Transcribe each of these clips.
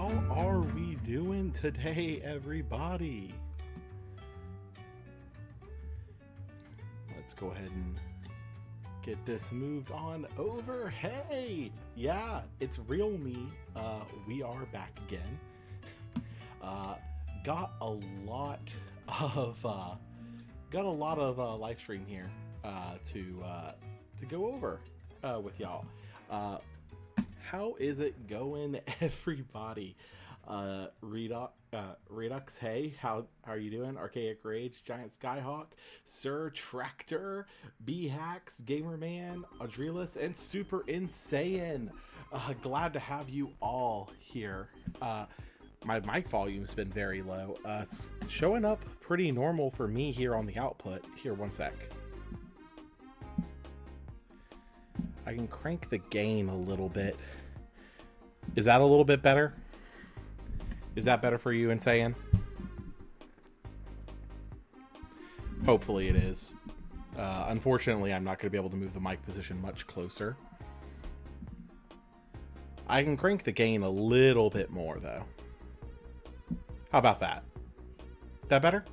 How are we doing today, everybody? Let's go ahead and get this moved on over. Hey, yeah, it's real me. We are back again. Got a lot of live stream here to go over with y'all. How is it going, everybody? Redux, hey, how are you doing? Archaic Rage, Giant Skyhawk, Sir Tractor, B-Hacks, Gamerman, Audrelis, and Super Insane. Glad to have you all here. My mic volume's been very low. It's showing up pretty normal for me here on the output. Here, one sec. I can crank the gain a little bit. Is that a little bit better? Is that better for you, Insane? Hopefully it is. Unfortunately, I'm not going to be able to move the mic position much closer. I can crank the gain a little bit more, though. How about that? That better?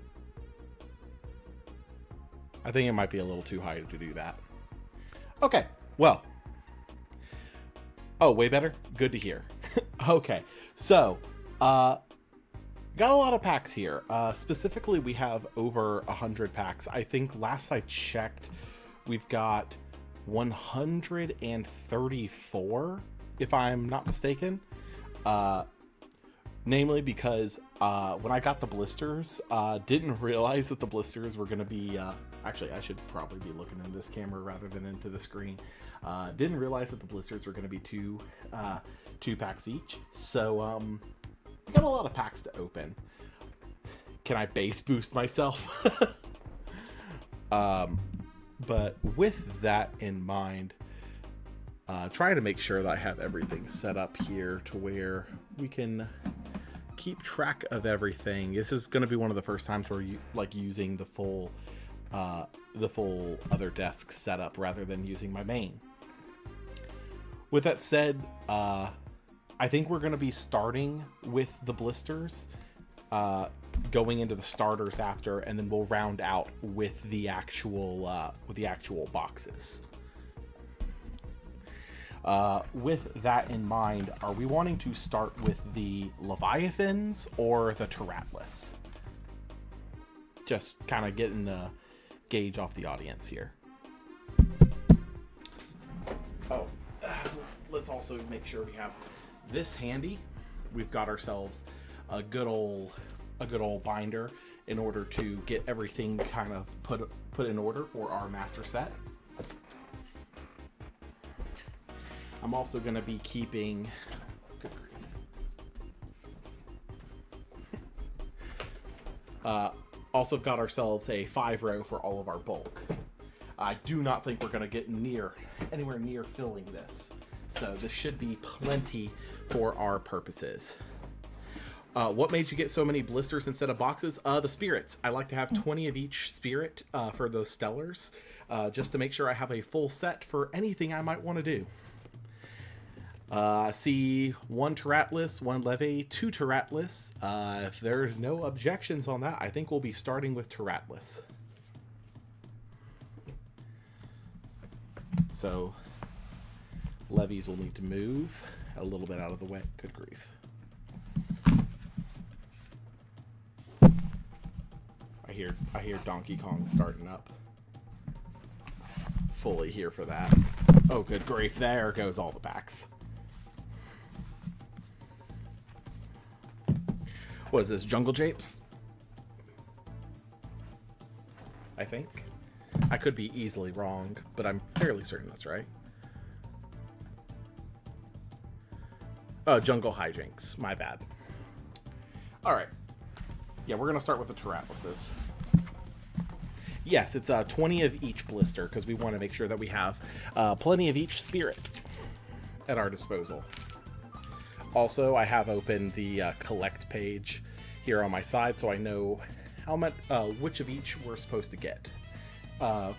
I think it might be a little too high to do that. Okay, well. Oh, way better? Good to hear. Okay, so, got a lot of packs here. Specifically, we have over 100 packs. I think last I checked, we've got 134, if I'm not mistaken. Namely because when I got the blisters, didn't realize that the blisters were going to be... actually, I should probably be looking in this camera rather than into the screen. Didn't realize that the blisters were going to be two packs each. So, we got a lot of packs to open. Can I base boost myself? But with that in mind, trying to make sure that I have everything set up here to where we can keep track of everything. This is going to be one of the first times where you like using the full other desk setup rather than using my main. With that said, I think we're going to be starting with the blisters, going into the starters after, and then we'll round out with the actual boxes. With that in mind, are we wanting to start with the Leviathans or the Tyratlas? Just kind of getting the gauge off the audience here. Oh, let's also make sure we have this handy. We've got ourselves a good old binder in order to get everything kind of put in order for our master set. I'm also going to be keeping... Good grief. Also got ourselves a 5-row for all of our bulk. I do not think we're going to get anywhere near filling this. So this should be plenty for our purposes. What made you get so many blisters instead of boxes? The spirits. I like to have 20 of each spirit for those stellars, just to make sure I have a full set for anything I might want to do. See 1 Tyratlas, 1 Leve, 2 Tyratlas. If there's no objections on that, I think we'll be starting with Tyratlas. So, levies will need to move a little bit out of the way. Good grief. I hear Donkey Kong starting up. Fully here for that. Oh, good grief. There goes all the packs. What is this, Jungle Japes? I think. I could be easily wrong, but I'm fairly certain that's right. Oh, Jungle Hijinks. My bad. Alright. Yeah, we're going to start with the Tyratlases. Yes, it's 20 of each blister, because we want to make sure that we have plenty of each spirit at our disposal. Also, I have opened the collect page here on my side, so I know how much, which of each we're supposed to get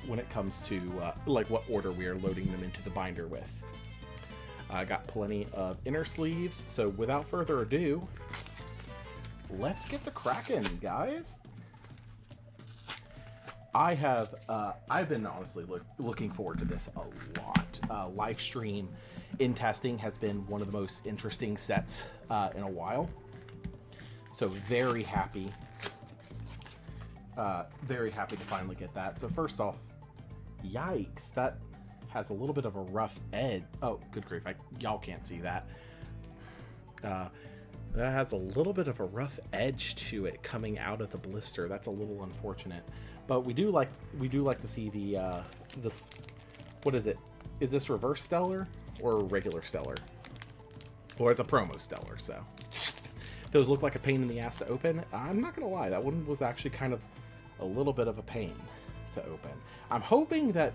when it comes to like what order we are loading them into the binder with. I got plenty of inner sleeves, so without further ado, let's get to cracking, guys. I've been honestly looking forward to this a lot. Lifestream in testing has been one of the most interesting sets in a while. So very happy to finally get that. So first off, yikes, that has a little bit of a rough edge. Oh, good grief, y'all can't see that. That has a little bit of a rough edge to it coming out of the blister. That's a little unfortunate. But we do like to see the this, what is it? Is this reverse stellar or regular stellar? Or it's a promo stellar, so. Those look like a pain in the ass to open. I'm not gonna lie, that one was actually kind of a little bit of a pain to open. I'm hoping that,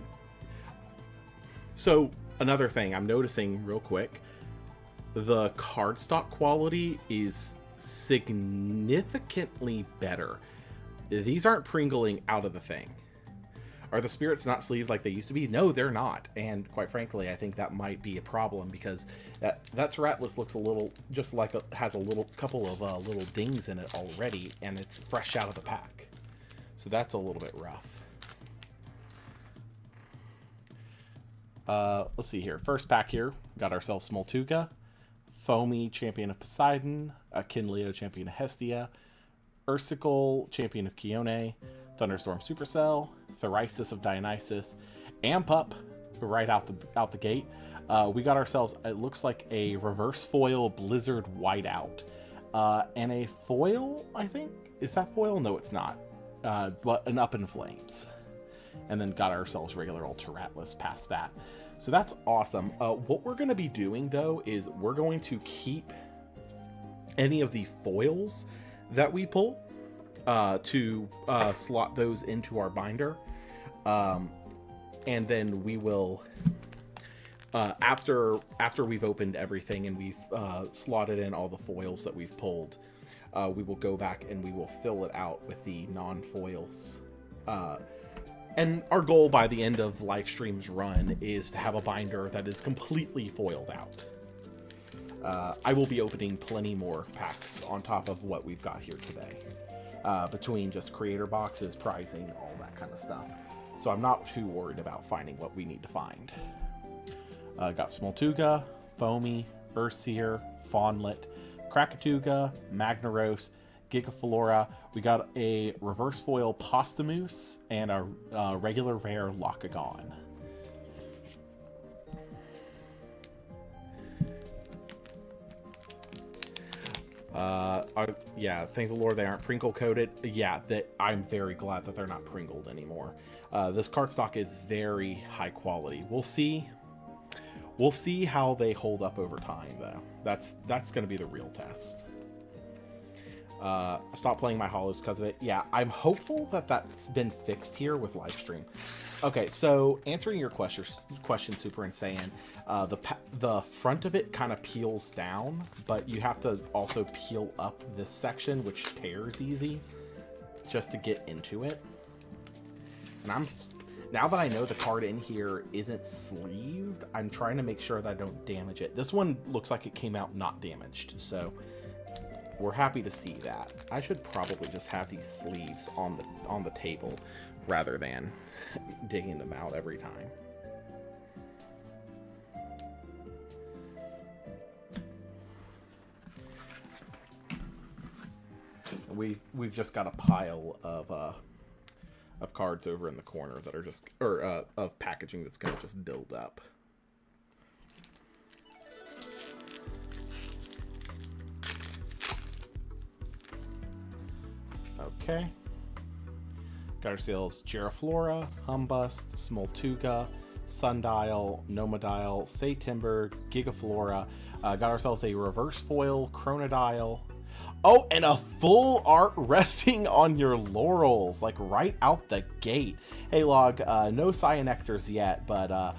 so another thing I'm noticing real quick, the cardstock quality is significantly better. These aren't Pringling out of the thing. Are the spirits not sleeved like they used to be? No, they're not. And quite frankly, I think that might be a problem because that Teratlus looks a little, just like has a little couple of little dings in it already, and it's fresh out of the pack. So that's a little bit rough. Let's see here. First pack here, got ourselves Smoltuga, Foamy, Champion of Poseidon, Kinleo, Champion of Hestia, Ursicle, Champion of Kione, Thunderstorm Supercell, Therisis of Dionysus, Amp Up right out the gate. We got ourselves, it looks like a reverse foil Blizzard Whiteout, and a foil, I think. Is that foil? No, it's not. But an Up in Flames. And then got ourselves regular old Teratlus past that. So that's awesome. What we're going to be doing, though, is we're going to keep any of the foils that we pull to slot those into our binder. And then we will, after we've opened everything and we've slotted in all the foils that we've pulled, we will go back and we will fill it out with the non-foils. And our goal by the end of Lifestream's run is to have a binder that is completely foiled out. I will be opening plenty more packs on top of what we've got here today, between just creator boxes, pricing, all that kind of stuff. So I'm not too worried about finding what we need to find. Got Smoltuga, Foamy, Ursier, Fawnlet, Krakatuga, Magnaros, Gigaflora. We got a reverse foil Posthumous and a regular rare Locagon. Yeah, thank the Lord they aren't Pringle coated. Yeah, I'm very glad that they're not Pringled anymore. This cardstock is very high quality. We'll see how they hold up over time, though. That's going to be the real test. I stopped playing my holos because of it. Yeah, I'm hopeful that that's been fixed here with Lifestream. Okay, so answering your question, Super Insane, the front of it kind of peels down, but you have to also peel up this section, which tears easy, just to get into it. And now that I know the card in here isn't sleeved, I'm trying to make sure that I don't damage it. This one looks like it came out not damaged, so we're happy to see that. I should probably just have these sleeves on the table rather than digging them out every time. We've just got a pile of cards over in the corner that are just, or of packaging that's going to just build up. Okay. Got ourselves Giraflora, Humbust, Smoltuga, Sundial, Nomadial, Saytimber, Gigaflora. Got ourselves a reverse foil Chronodile. Oh, and a full art resting on your laurels, like right out the gate. Hey, Log, no Cyanectors yet, but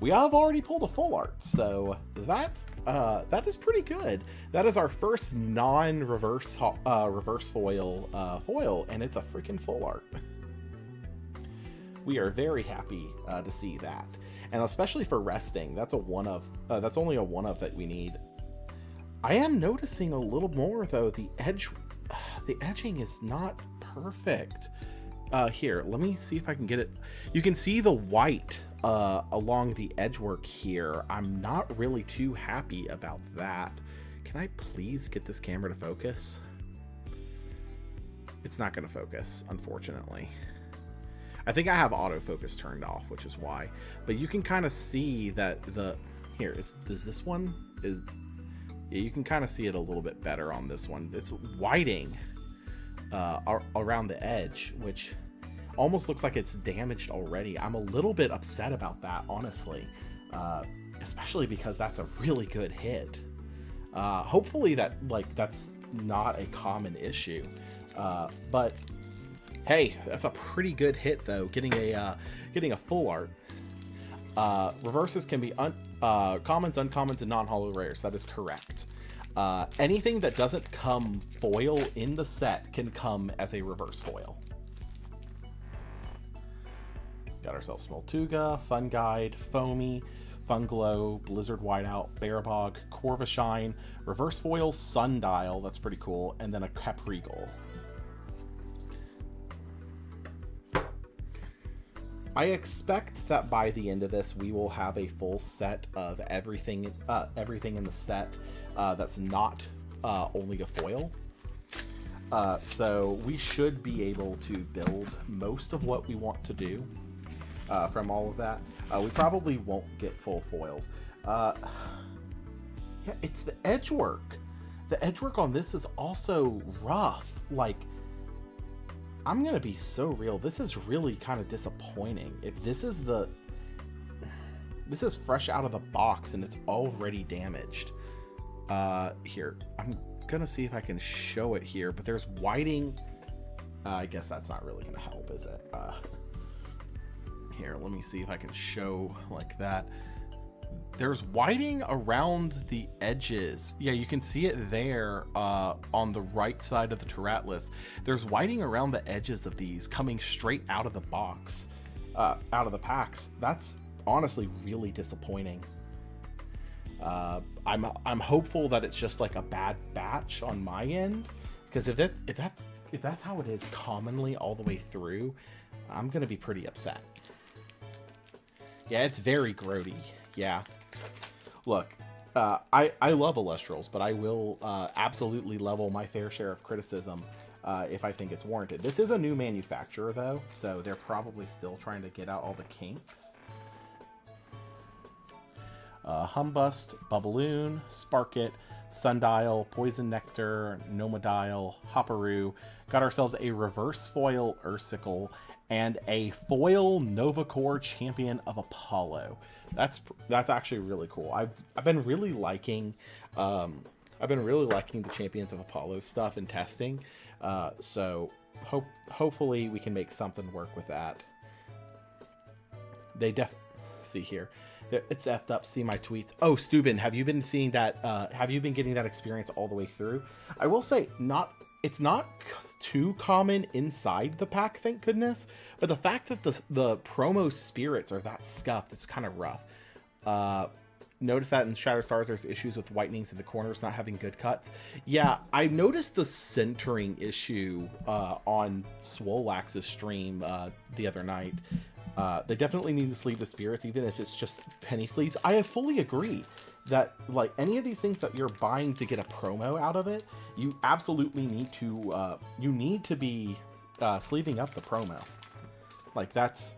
we have already pulled a full art, so that is pretty good. That is our first non-reverse reverse foil foil, and it's a freaking full art. We are very happy to see that. and especially for resting, that's a one of. That's only a one of that we need. I am noticing a little more though. The edging is not perfect. Here, let me see if I can get it. You can see the white along the edge work here. I'm not really too happy about that. Can I please get this camera to focus? It's not going to focus, unfortunately. I think I have autofocus turned off, which is why. But you can kind of see that here is this one is. Yeah, you can kind of see it a little bit better on this one. It's whiting around the edge, which almost looks like it's damaged already. I'm a little bit upset about that, honestly, especially because that's a really good hit. Hopefully that's not a common issue, but hey, that's a pretty good hit though. Getting a full art. Reverses can be commons, uncommons, and non-holo rares. That is correct. Anything that doesn't come foil in the set can come as a reverse foil. Got ourselves Smoltuga, Fun Guide, Foamy, Funglow, Blizzard Whiteout, Bearbog, Corvashine, reverse foil Sundial, that's pretty cool, and then a Caprigal. I expect that by the end of this, we will have a full set of everything in the set that's not only a foil. So we should be able to build most of what we want to do from all of that. We probably won't get full foils. Yeah, it's the edge work. The edge work on this is also rough. Like, I'm gonna be so real. This is really kind of disappointing. If this is fresh out of the box and it's already damaged. Here, I'm gonna see if I can show it here, but there's whiting. I guess that's not really gonna help, is it? Here, let me see if I can show like that. There's whiting around the edges. Yeah, you can see it there on the right side of the Terratlas. There's whiting around the edges of these coming straight out of the box, out of the packs. That's honestly really disappointing. I'm hopeful that it's just like a bad batch on my end, because if that's how it is commonly all the way through, I'm gonna be pretty upset. Yeah, it's very grody. Yeah. Look, I love Elestrals, but I will absolutely level my fair share of criticism if I think it's warranted. This is a new manufacturer, though, so they're probably still trying to get out all the kinks. Humbust, Bubballoon, Sparkit, Sundial, Poison Nectar, Nomadial, Hopperoo. Got ourselves a reverse foil Ursicle and a foil Novacore Champion of Apollo. That's actually really cool. I've been really liking the Champions of Apollo stuff in testing. So hopefully we can make something work with that. They see here. It's effed up. See my tweets. Oh, Steuben, have you been seeing that? Have you been getting that experience all the way through? I will say, it's not too common inside the pack, thank goodness. But the fact that the promo spirits are that scuffed, it's kind of rough. Notice that in Shattered Stars, there's issues with whitenings in the corners not having good cuts. Yeah, I noticed the centering issue on Swolax's stream the other night. They definitely need to sleeve the spirits, even if it's just penny sleeves. I fully agree that, like, any of these things that you're buying to get a promo out of it, you absolutely need to be sleeving up the promo. Like, that's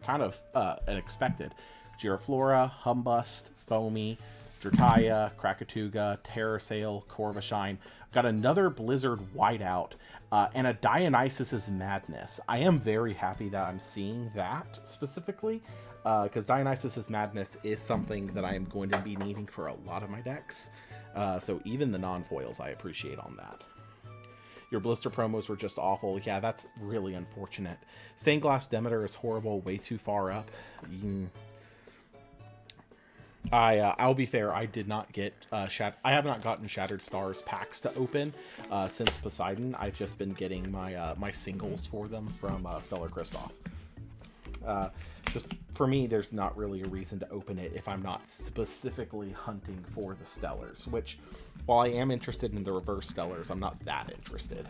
kind of an expected. Giraflora, Humbust, Foamy, Drataya, Krakatuga, Terrasail, Corvashine. Got another Blizzard Whiteout. And a Dionysus's Madness. I am very happy that I'm seeing that specifically, because Dionysus's Madness is something that I am going to be needing for a lot of my decks. So even the non-foils I appreciate on that. Your blister promos were just awful. Yeah, that's really unfortunate. Stained Glass Demeter is horrible, way too far up. I'll be fair, I did not get I have not gotten Shattered Stars packs to open since Poseidon. I've just been getting my my singles for them from Stellar Kristoff. just for me, there's not really a reason to open it if I'm not specifically hunting for the Stellars, which, while I am interested in the reverse Stellars, I'm not that interested.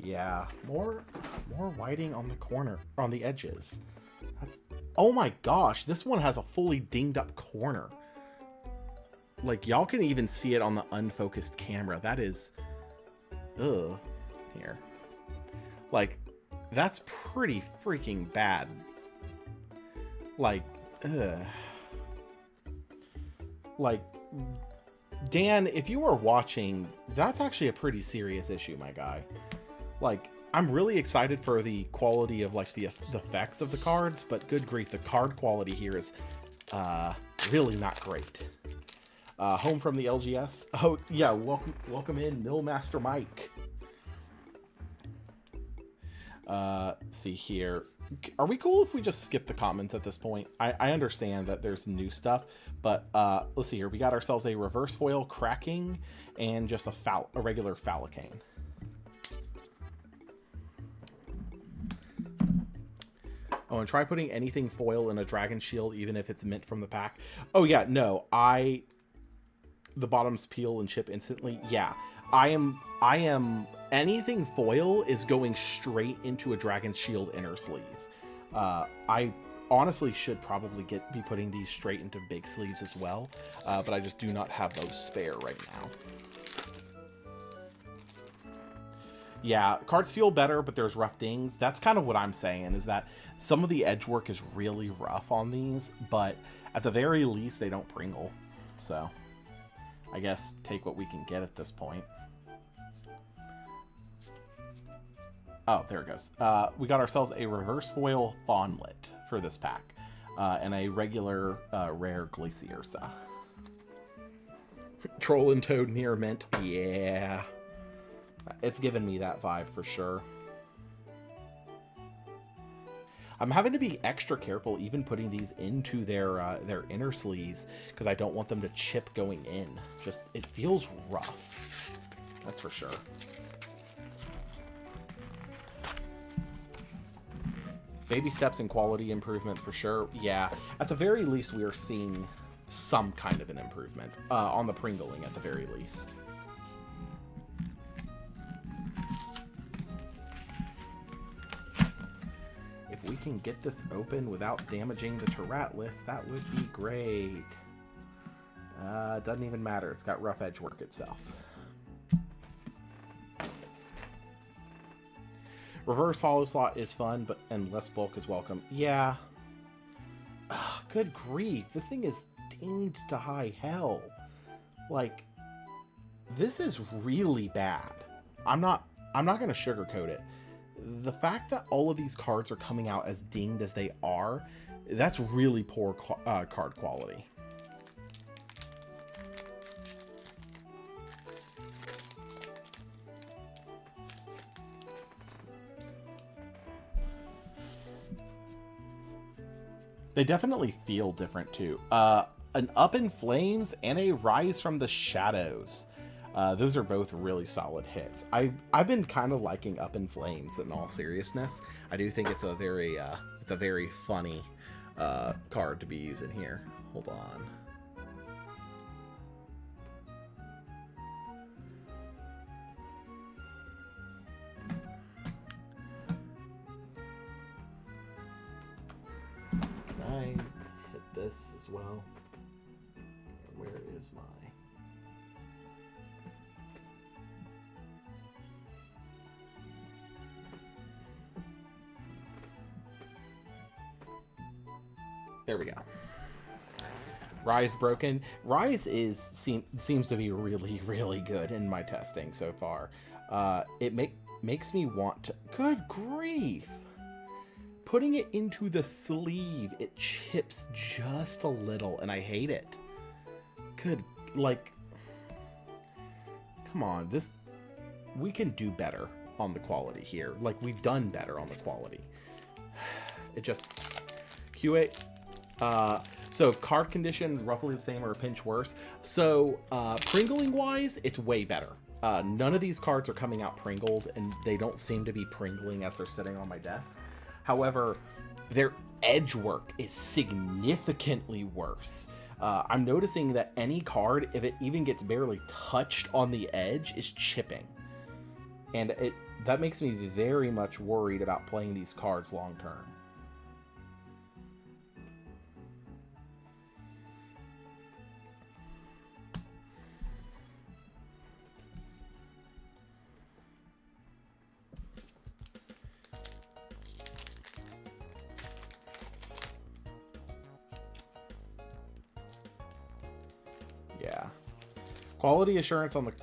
Yeah, more whiting on the corner, on the edges. That's, oh my gosh, this one has a fully dinged up corner. Like, y'all can even see it on the unfocused camera. That is, ugh, here. Like, that's pretty freaking bad. Like, ugh. Like, Dan, if you are watching, that's actually a pretty serious issue, my guy. Like, I'm really excited for the quality of, like, the effects of the cards, but good grief, the card quality here is really not great. Home from the LGS. Oh, yeah, welcome in, Millmaster Mike. See here. Are we cool if we just skip the comments at this point? I understand that there's new stuff, but let's see here. We got ourselves a reverse foil cracking and just a regular Falacane. Oh, and try putting anything foil in a Dragon Shield, even if it's mint from the pack. Oh yeah, no, the bottoms peel and chip instantly. Yeah, I am anything foil is going straight into a Dragon Shield inner sleeve. I honestly should probably be putting these straight into big sleeves as well, but I just do not have those spare right now. Yeah, cards feel better, but there's rough dings. That's kind of what I'm saying, is that some of the edge work is really rough on these, but at the very least, they don't Pringle. So, I guess take what we can get at this point. Oh, there it goes. We got ourselves a reverse foil Fawnlet for this pack, and a regular rare Glaciersa. Troll and Toad near mint. Yeah. It's given me that vibe for sure. I'm having to be extra careful even putting these into their inner sleeves because I don't want them to chip going in. Just, it feels rough. That's for sure. Baby steps in quality improvement for sure. Yeah, at the very least we are seeing some kind of an improvement on the Pringling at the very least. If we can get this open without damaging the Tourette list, that would be great. Doesn't even matter. It's got rough edge work itself. Reverse hollow slot is fun, and less bulk is welcome. Yeah. Ugh, good grief. This thing is dinged to high hell. Like, this is really bad. I'm not gonna sugarcoat it. The fact that all of these cards are coming out as dinged as they are, that's really poor card quality. They definitely feel different too. An Up in Flames and a Rise from the Shadows. Those are both really solid hits. I've been kind of liking Up in Flames in all seriousness. I do think it's a very funny card to be using here. Hold on. Can I hit this as well? Where is my... There we go. Rise broken. Rise seems to be really, really good in my testing so far. It makes me want to... Good grief! Putting it into the sleeve, it chips just a little, and I hate it. Good, like... Come on, we can do better on the quality here. Like, we've done better on the quality. It just... QA... So card condition, roughly the same or a pinch worse. So, Pringling wise, it's way better. None of these cards are coming out pringled, and they don't seem to be pringling as they're sitting on my desk. However, their edge work is significantly worse. I'm noticing that any card, if it even gets barely touched on the edge, is chipping. And that makes me very much worried about playing these cards long term. Yeah. Quality assurance on the...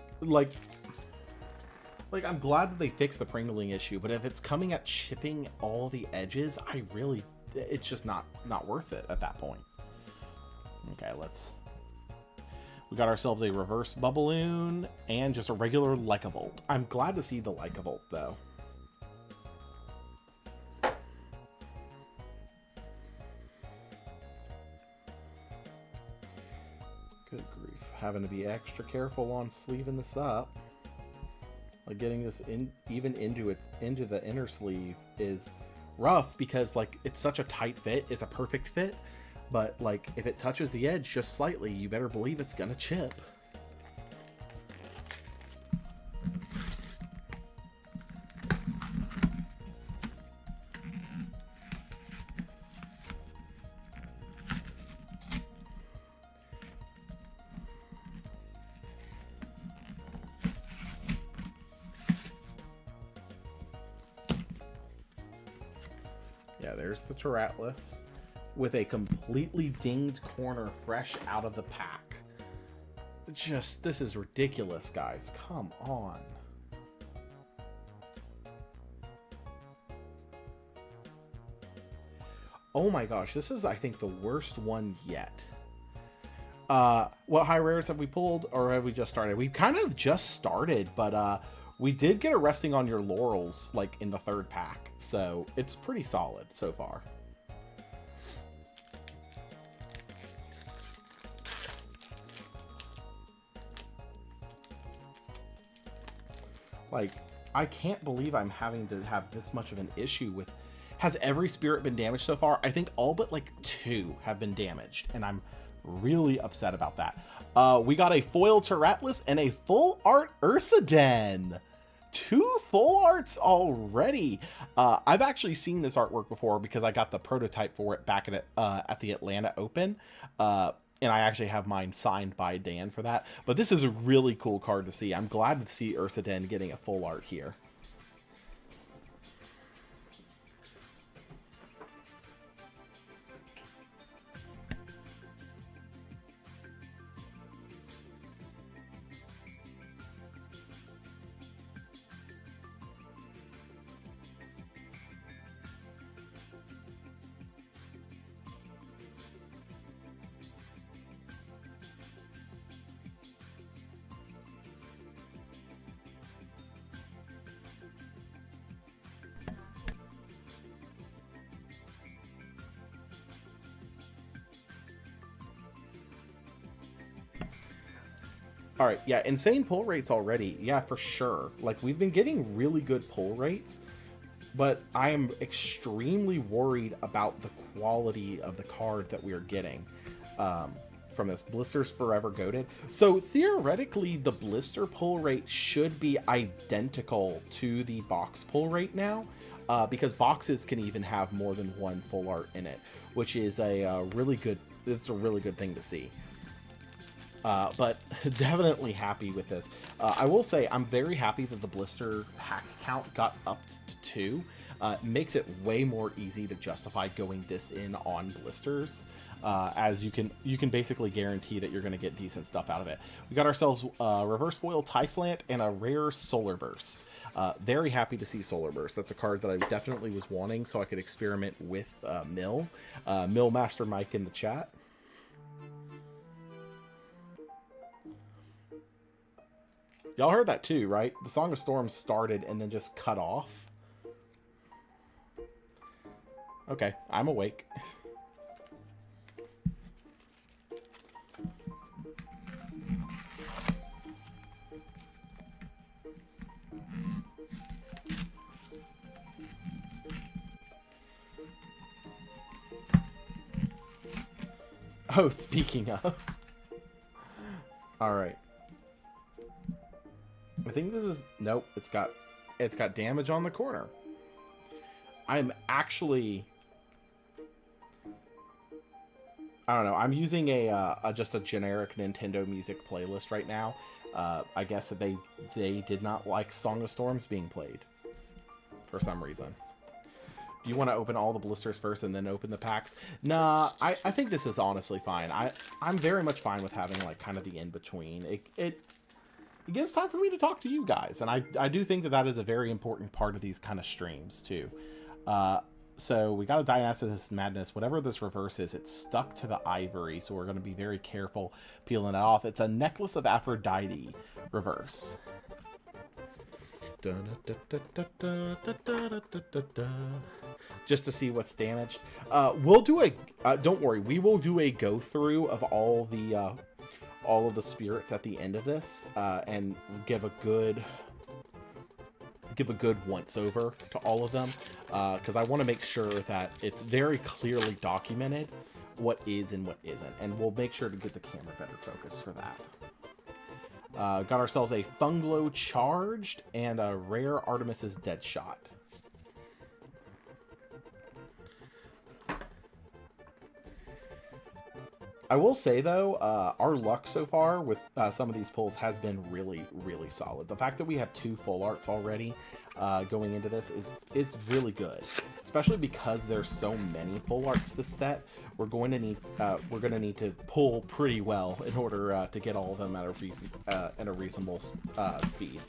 Like, I'm glad that they fixed the pringling issue, but if it's coming at chipping all the edges, it's just not worth it at that point. Okay, we got ourselves a reverse Bubballoon and just a regular Lycavolt. I'm glad to see the Lycavolt, though. Good grief. Having to be extra careful on sleeving this up. Like, getting this even into the inner sleeve is rough because, like, it's such a tight fit. It's a perfect fit. But, like, if it touches the edge just slightly, you better believe it's gonna chip. Yeah, there's the Teratlus with a completely dinged corner fresh out of the pack. This is ridiculous, guys. Come on. Oh my gosh, this is, I think, the worst one yet. What high rares have we pulled, or have we just started? We kind of just started, but we did get a resting on your laurels, like, in the third pack, so it's pretty solid so far. Like, I can't believe I'm having to have this much of an issue with... Has every spirit been damaged so far? I think all but, like, 2 have been damaged, and I'm really upset about that. We got a foil Teratlus and a full art Ursaden. 2 full arts already. I've actually seen this artwork before because I got the prototype for it back at the Atlanta Open. And I actually have mine signed by Dan for that. But this is a really cool card to see. I'm glad to see Ursaden getting a full art here. All right, yeah, insane pull rates already. Yeah, for sure. Like, we've been getting really good pull rates, but I am extremely worried about the quality of the card that we are getting from this. Blister's Forever Goated. So, theoretically, the blister pull rate should be identical to the box pull rate now, because boxes can even have more than one full art in it, which is it's a really good thing to see. But definitely happy with this. I will say I'm very happy that the blister pack count got up to 2. Makes it way more easy to justify going this in on blisters, as you can basically guarantee that you're going to get decent stuff out of it. We got ourselves reverse foil Typhlant and a rare Solar Burst. Very happy to see Solar Burst. That's a card that I definitely was wanting so I could experiment with Mill. Mill Master Mike in the chat. Y'all heard that too, right? The Song of Storms started and then just cut off. Okay, I'm awake. Oh, speaking of. All right. I think this is, nope, it's got damage on the corner. I'm actually, I don't know. I'm using just a generic Nintendo music playlist right now. I guess that they did not like Song of Storms being played for some reason. Do you want to open all the blisters first and then open the packs? Nah, I think this is honestly fine. I'm very much fine with having like kind of the in-between. It gives time for me to talk to you guys, and I do think that is a very important part of these kind of streams too. So we got a Dionysus Madness. Whatever this reverse is, it's stuck to the ivory, so we're going to be very careful peeling it off. It's a Necklace of Aphrodite reverse. Just to see what's damaged. We'll do a don't worry, we will do a go through of all of the spirits at the end of this, and give a good once over to all of them, because I want to make sure that it's very clearly documented what is and what isn't, and we'll make sure to get the camera better focused for that. Got ourselves a Funglo Charged and a rare Artemis's Deadshot. I will say, though, our luck so far with some of these pulls has been really, really solid. The fact that we have 2 full arts already going into this is really good, especially because there's so many full arts this set. We're going to need to pull pretty well in order to get all of them at a reasonable speed.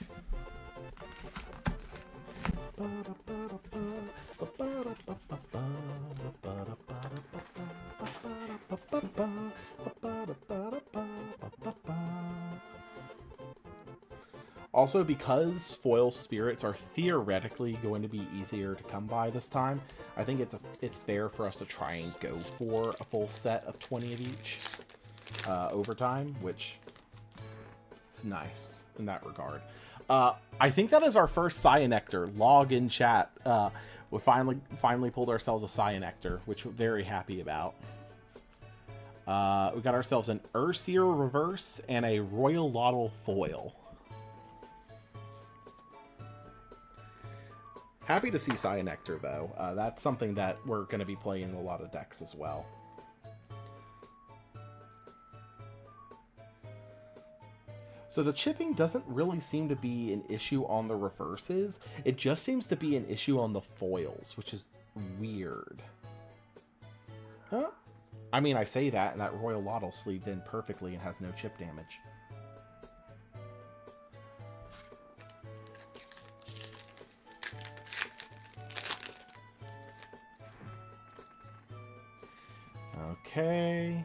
Also, because foil spirits are theoretically going to be easier to come by this time, I think it's fair for us to try and go for a full set of 20 of each over time, which is nice in that regard. I think that is our first Cyanectar. Log in chat. We finally pulled ourselves a Cyanectar, which we're very happy about. We got ourselves an Ursir reverse and a Royal Lottle foil. Happy to see Cyanectar, though. That's something that we're going to be playing in a lot of decks as well. So the chipping doesn't really seem to be an issue on the reverses. It just seems to be an issue on the foils, which is weird. Huh? I mean, I say that, and that Royal Lottle sleeved in perfectly and has no chip damage. Okay.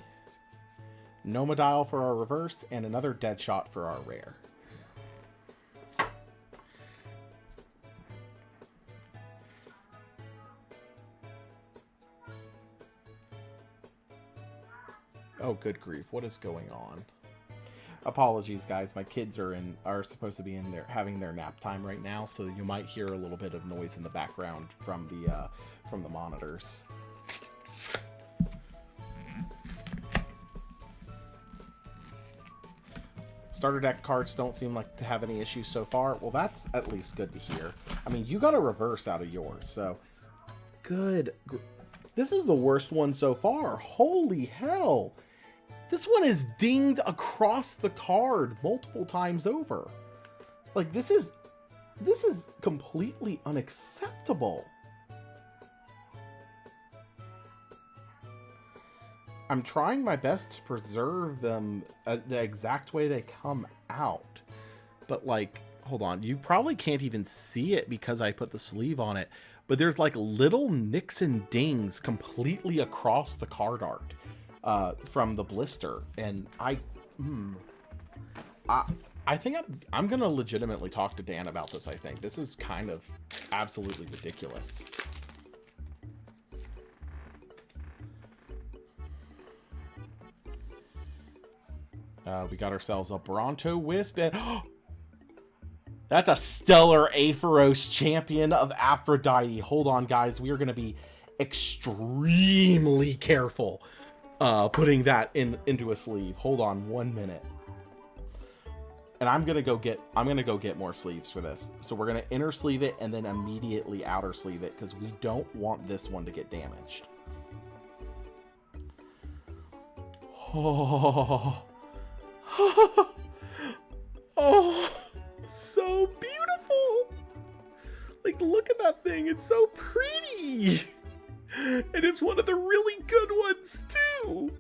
Nomodile for our reverse, and another Deadshot for our rare. Oh, good grief. What is going on? Apologies, guys. My kids are supposed to be in there having their nap time right now, so you might hear a little bit of noise in the background from the monitors. Starter deck cards don't seem like to have any issues so far. Well, that's at least good to hear. I mean, you got a reverse out of yours, so good. This is the worst one so far. Holy hell. This one is dinged across the card multiple times over. Like, this is completely unacceptable. I'm trying my best to preserve them the exact way they come out. But, like, hold on. You probably can't even see it because I put the sleeve on it. But there's, like, little nicks and dings completely across the card art from the blister. And I think I'm going to legitimately talk to Dan about this, I think. This is kind of absolutely ridiculous. We got ourselves a Bronto Wisp, and that's a Stellar Aetheros Champion of Aphrodite. Hold on, guys. We are going to be extremely careful putting that into a sleeve. Hold on 1 minute. And I'm gonna go get more sleeves for this. So we're gonna inner sleeve it and then immediately outer sleeve it because we don't want this one to get damaged. Oh, oh, so beautiful! Like, look at that thing. It's so pretty, and it's one of the really good ones too.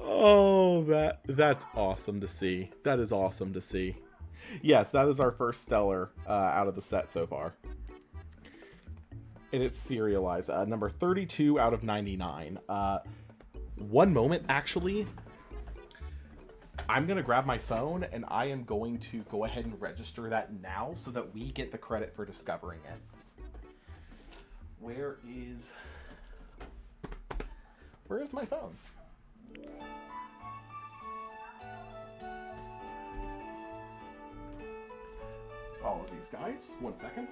Oh, that's awesome to see. That is awesome to see. Yes, that is our first stellar out of the set so far. And it's serialized. Number 32 out of 99. One moment, actually. I'm going to grab my phone, and I am going to go ahead and register that now so that we get the credit for discovering it. Where is my phone? All of these guys. 1 second.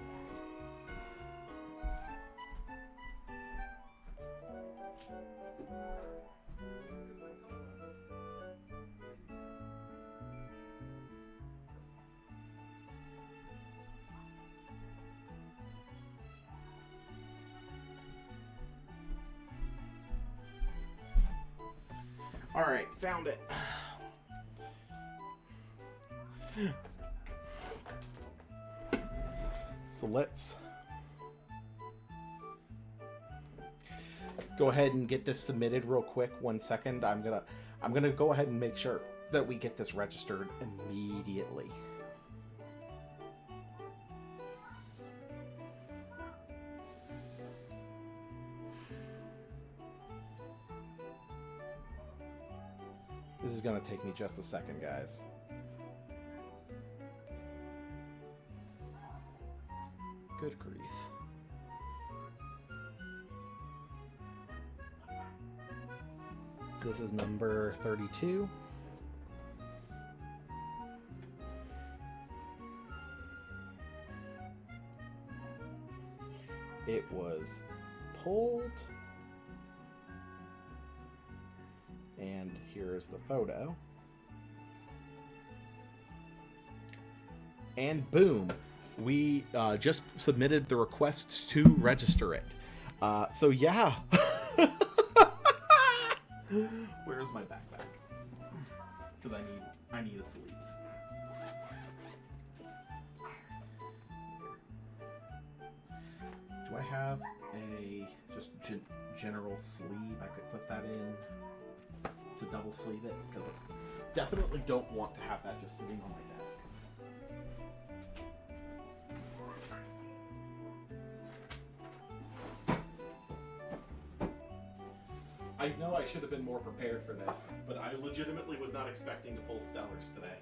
All right, found it. So let's go ahead and get this submitted real quick. 1 second. I'm gonna go ahead and make sure that we get this registered immediately. This is gonna take me just a second, guys. Good grief. This is number 32. It was pulled. And here's the photo. And boom, we just submitted the request to register it. So yeah. Where's my backpack? Because I need a sleeve. Do I have a just general sleeve? I could put that in to double sleeve it because I definitely don't want to have that just sitting on my desk. I know I should have been more prepared for this, but I legitimately was not expecting to pull Stellars today.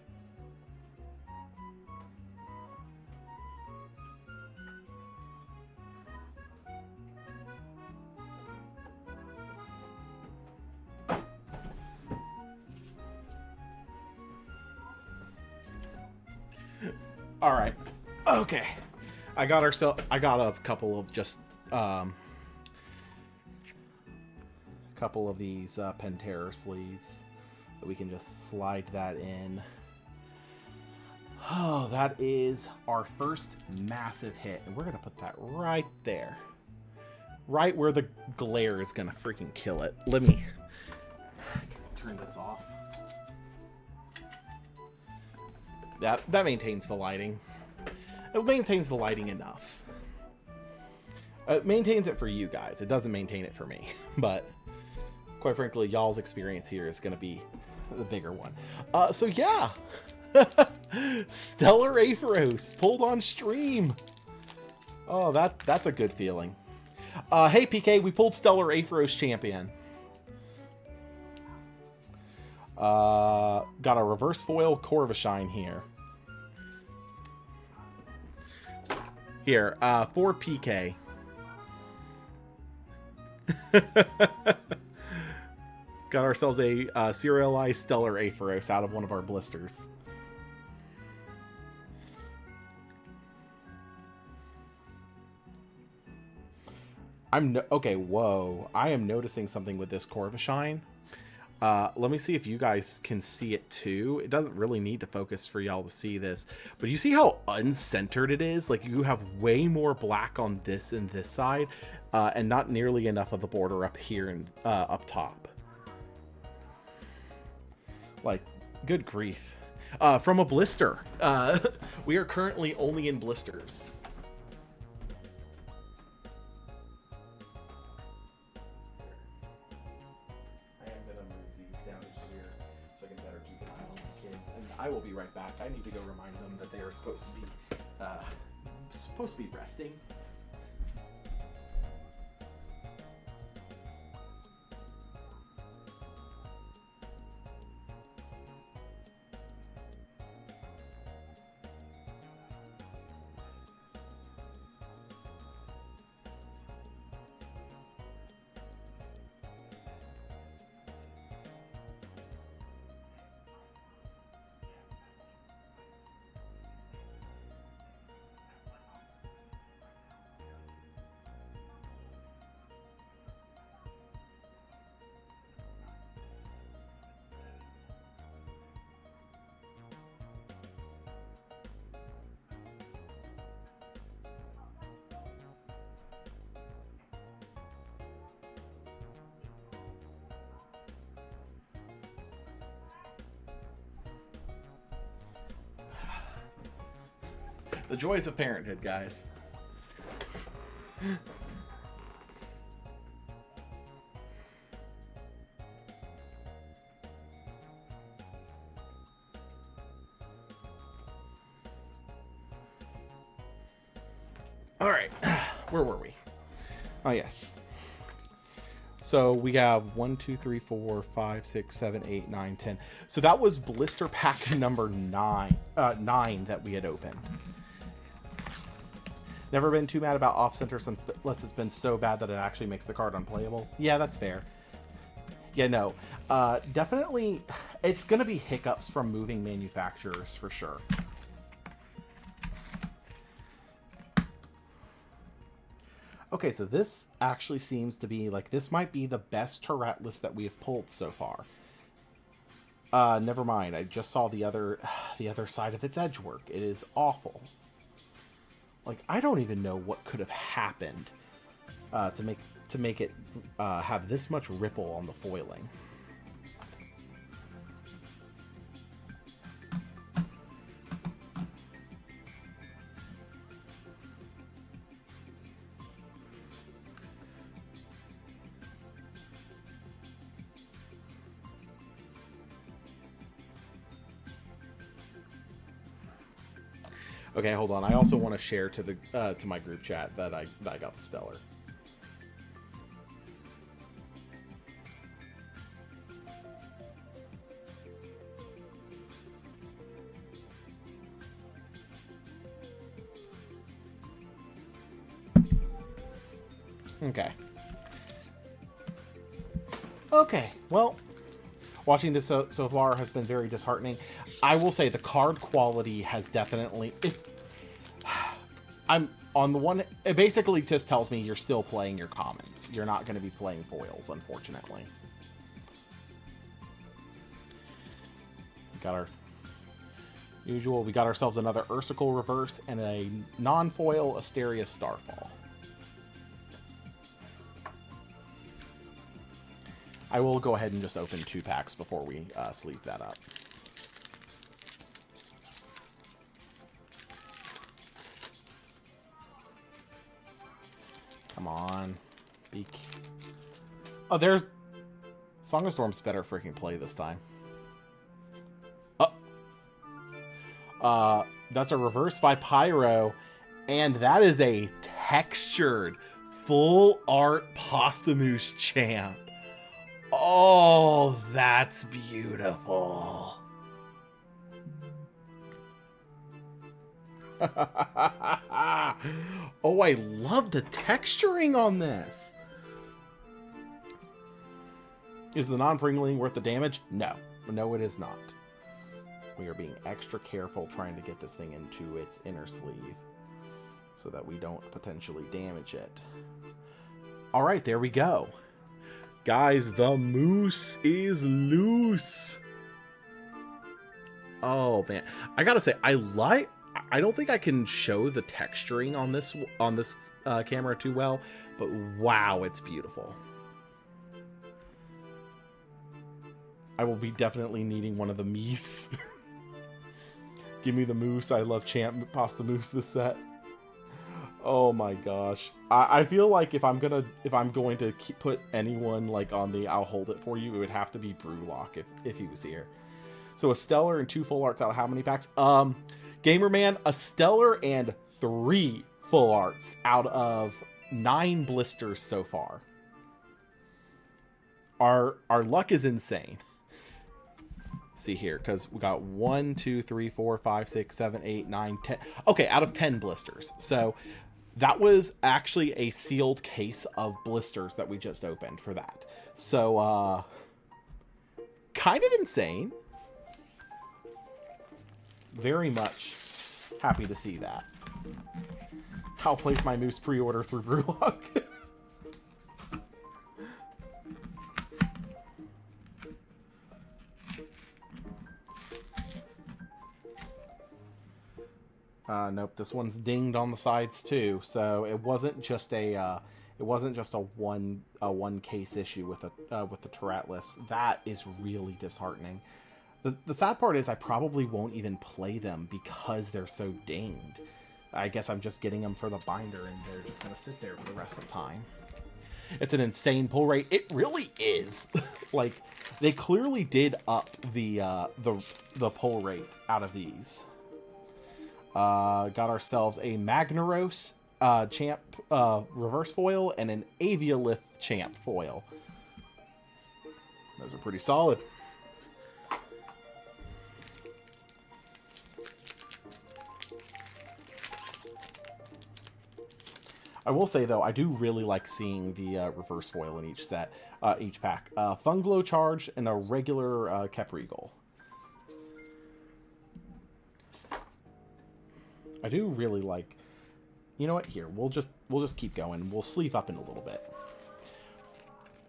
All right. Okay. I got a couple of just couple of these Pantera sleeves that we can just slide that in. Oh, that is our first massive hit, and we're gonna put that right there, right where the glare is gonna freaking kill it. Let me turn this off. That maintains the lighting. It maintains the lighting enough. It maintains it for you guys. It doesn't maintain it for me, but quite frankly, y'all's experience here is going to be the bigger one. So yeah, Stellar Atheros pulled on stream. Oh, that's a good feeling. Hey PK, we pulled Stellar Atheros champion. Got a reverse foil Corvishine here. Here, for PK. Got ourselves a serialized Stellar Atheros out of one of our blisters. Okay, whoa. I am noticing something with this Corvashine. Let me see if you guys can see it too. It doesn't really need to focus for y'all to see this, but you see how uncentered it is? Like, you have way more black on this and this side, and not nearly enough of the border up here and up top. Like, good grief. From a blister. We are currently only in blisters. I will be right back. I need to go remind them that they are supposed to be resting. The joys of parenthood, guys. All right, where were we? Oh, yes. So we have 1, 2, 3, 4, 5, 6, 7, 8, 9, 10. So that was blister pack number 9 that we had opened. Never been too mad about off-center unless it's been so bad that it actually makes the card unplayable. Yeah, that's fair. Yeah, no. Definitely, it's going to be hiccups from moving manufacturers for sure. Okay, so this actually seems to be, like, this might be the best Tourette list that we have pulled so far. Never mind. I just saw the other side of its edge work. It is awful. Like, I don't even know what could have happened to make it have this much ripple on the foiling. Okay, hold on. I also want to share to the to my group chat that I got the Stellar. Okay. Okay. Well, watching this so far has been very disheartening. I will say the card quality has definitely... I'm on the one... It basically just tells me you're still playing your commons. You're not going to be playing foils, unfortunately. We got our usual. We got ourselves another Ursical Reverse and a non-foil Asteria Starfall. I will go ahead and just open 2 packs before we sleeve that up. Come on. Beak. Oh, there's... Song of Storm's better freaking play this time. Oh. That's a Reverse Pyro, and that is a textured, full art Posthumous champ. Oh, that's beautiful. Oh, I love the texturing on this. Is the non-pringling worth the damage? No. No, it is not. We are being extra careful trying to get this thing into its inner sleeve so that we don't potentially damage it. All right, there we go. Guys, the moose is loose. Oh man, I gotta say, I don't think I can show the texturing on this camera too well, but wow, it's beautiful. I will be definitely needing one of the meese. Give me the moose. I love Champ Pasta Moose this set. Oh my gosh. I feel like if I'm going to put anyone like on the I'll hold it for you, it would have to be Brewlock if he was here. So a Stellar and 2 full arts out of how many packs? Gamerman, a Stellar and 3 full arts out of 9 blisters so far. Our luck is insane. See here, because we got 1, 2, 3, 4, 5, 6, 7, 8, 9, 10. Okay, out of 10 blisters. So that was actually a sealed case of blisters that we just opened for that. So kind of insane. Very much happy to see that. I'll place my moose pre-order through Brewlock. Nope, this one's dinged on the sides too. So it wasn't just a one case issue with the Turretless. That is really disheartening. The sad part is I probably won't even play them because they're so dinged. I guess I'm just getting them for the binder and they're just gonna sit there for the rest of time. It's an insane pull rate. It really is. Like, they clearly did up the pull rate out of these. Got ourselves a Magnaros Champ reverse foil and an Aviolith Champ foil. Those are pretty solid. I will say though, I do really like seeing the reverse foil in each set, each pack. Funglo Charge and a regular Caprigal. I do really like. You know what? Here, we'll just keep going. We'll sleeve up in a little bit.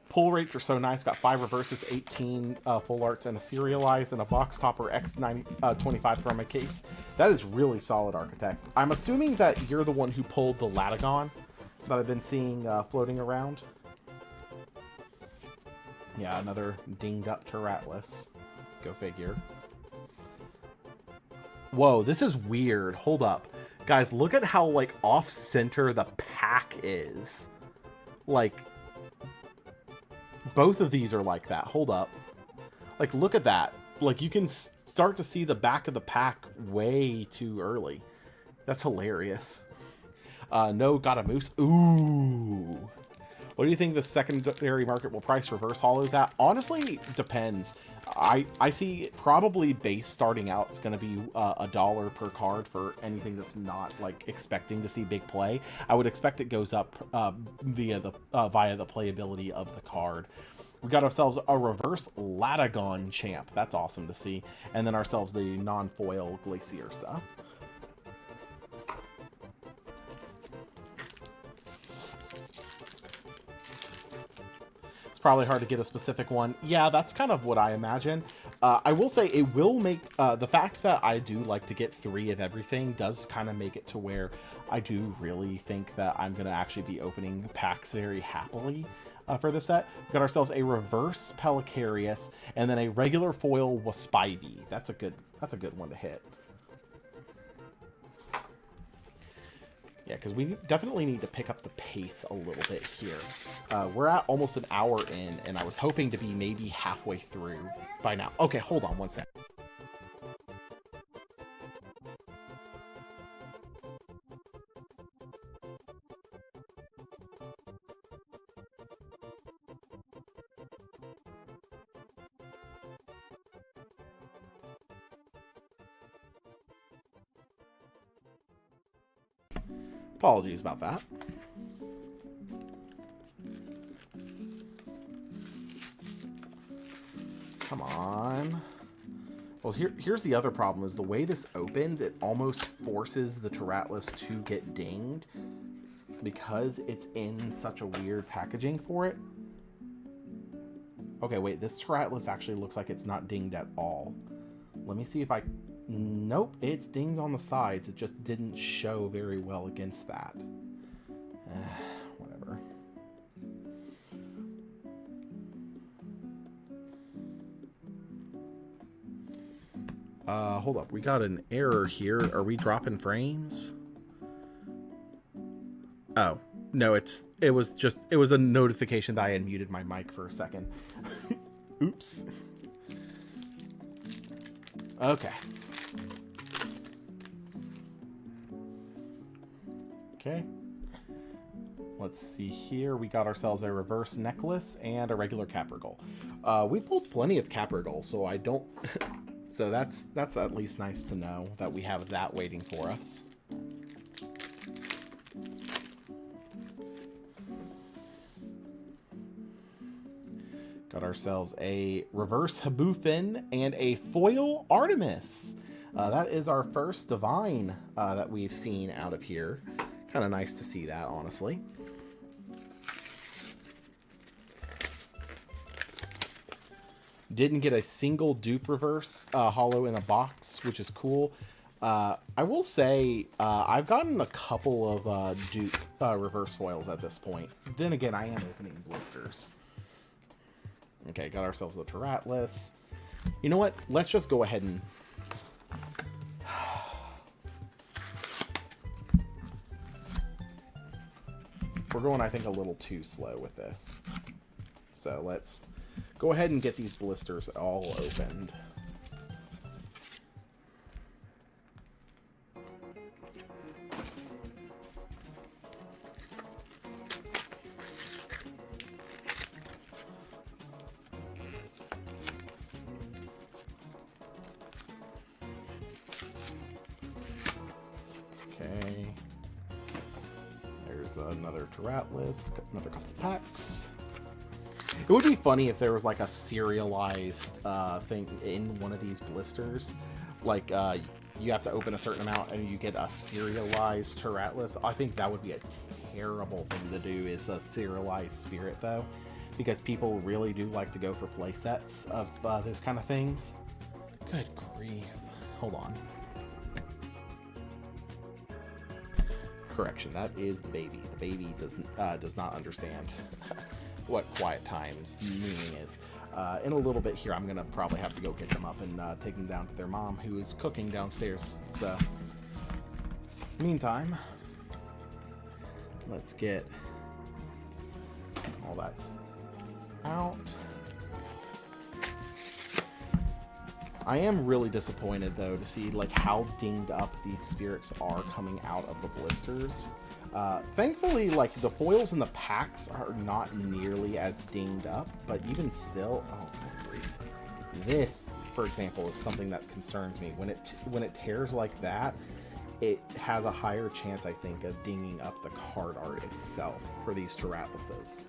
Pull rates are so nice. Got 5 reverses, 18 full arts, and a serialized and a box topper X25 from a case. That is really solid, Architects. I'm assuming that you're the one who pulled the Latagon that I've been seeing floating around. Yeah, another dinged up Turretless. Go figure. Whoa, this is weird. Hold up. Guys, look at how, like, off-center the pack is. Like, both of these are like that. Hold up. Like, look at that. Like, you can start to see the back of the pack way too early. That's hilarious. No, got a moose. Ooh. What do you think the secondary market will price reverse holos at? Honestly, depends. I see probably base starting out is going to be $1 per card for anything that's not like expecting to see big play. I would expect it goes up via the playability of the card. We got ourselves a reverse Latagon Champ. That's awesome to see. And then ourselves the non-foil Glaciersa. Probably hard to get a specific one. Yeah, that's kind of what I imagine. I will say it will make the fact that I do like to get 3 of everything does kind of make it to where I do really think that I'm going to actually be opening packs very happily for this set. We got ourselves a reverse Pelicarius and then a regular foil Waspivy. That's a good one to hit. Yeah, because we definitely need to pick up the pace a little bit here. We're at almost an hour in, and I was hoping to be maybe halfway through by now. Okay, hold on one sec. Apologies about that. Come on. Well, here's the other problem is the way this opens, it almost forces the Turretless to get dinged. because it's in such a weird packaging for it. Okay, wait, this Tyrantlus actually looks like it's not dinged at all. Let me see if I... Nope, it's dinged on the sides. It just didn't show very well against that. Whatever. Hold up. We got an error here. Are we dropping frames? Oh. No, it was a notification that I had muted my mic for a second. Oops. Okay. Okay. Let's see here. We got ourselves a reverse necklace and a regular caprigal. We pulled plenty of caprigal, so I don't... so that's at least nice to know that we have that waiting for us. Got ourselves a reverse Habufin and a foil Artemis. That is our first divine that we've seen out of here. Kind of nice to see that, honestly. Didn't get a single dupe reverse holo in a box, which is cool. I will say I've gotten a couple of dupe reverse foils at this point. Then again, I am opening blisters. Okay, got ourselves the Tyrantlus. You know what? Let's just go ahead and... We're going, I think, a little too slow with this. So let's go ahead and get these blisters all opened. Okay. There's another Tyrantlus, another couple packs. It would be funny if there was like a serialized thing in one of these blisters. Like you have to open a certain amount and you get a serialized Tyrantlus. I think that would be a terrible thing to do, is a serialized spirit though. Because people really do like to go for play sets of those kind of things. Good grief. Hold on. Correction, that is the baby. The baby does not understand what quiet time's meaning is. In a little bit here, I'm gonna probably have to go get them up and take them down to their mom, who is cooking downstairs. So, meantime, let's get all that out. I am really disappointed though to see like how dinged up these spirits are coming out of the blisters. Thankfully, like the foils in the packs are not nearly as dinged up, but even still, oh my grief. This, for example, is something that concerns me. When it tears like that, it has a higher chance, I think, of dinging up the card art itself for these Tyrantluses.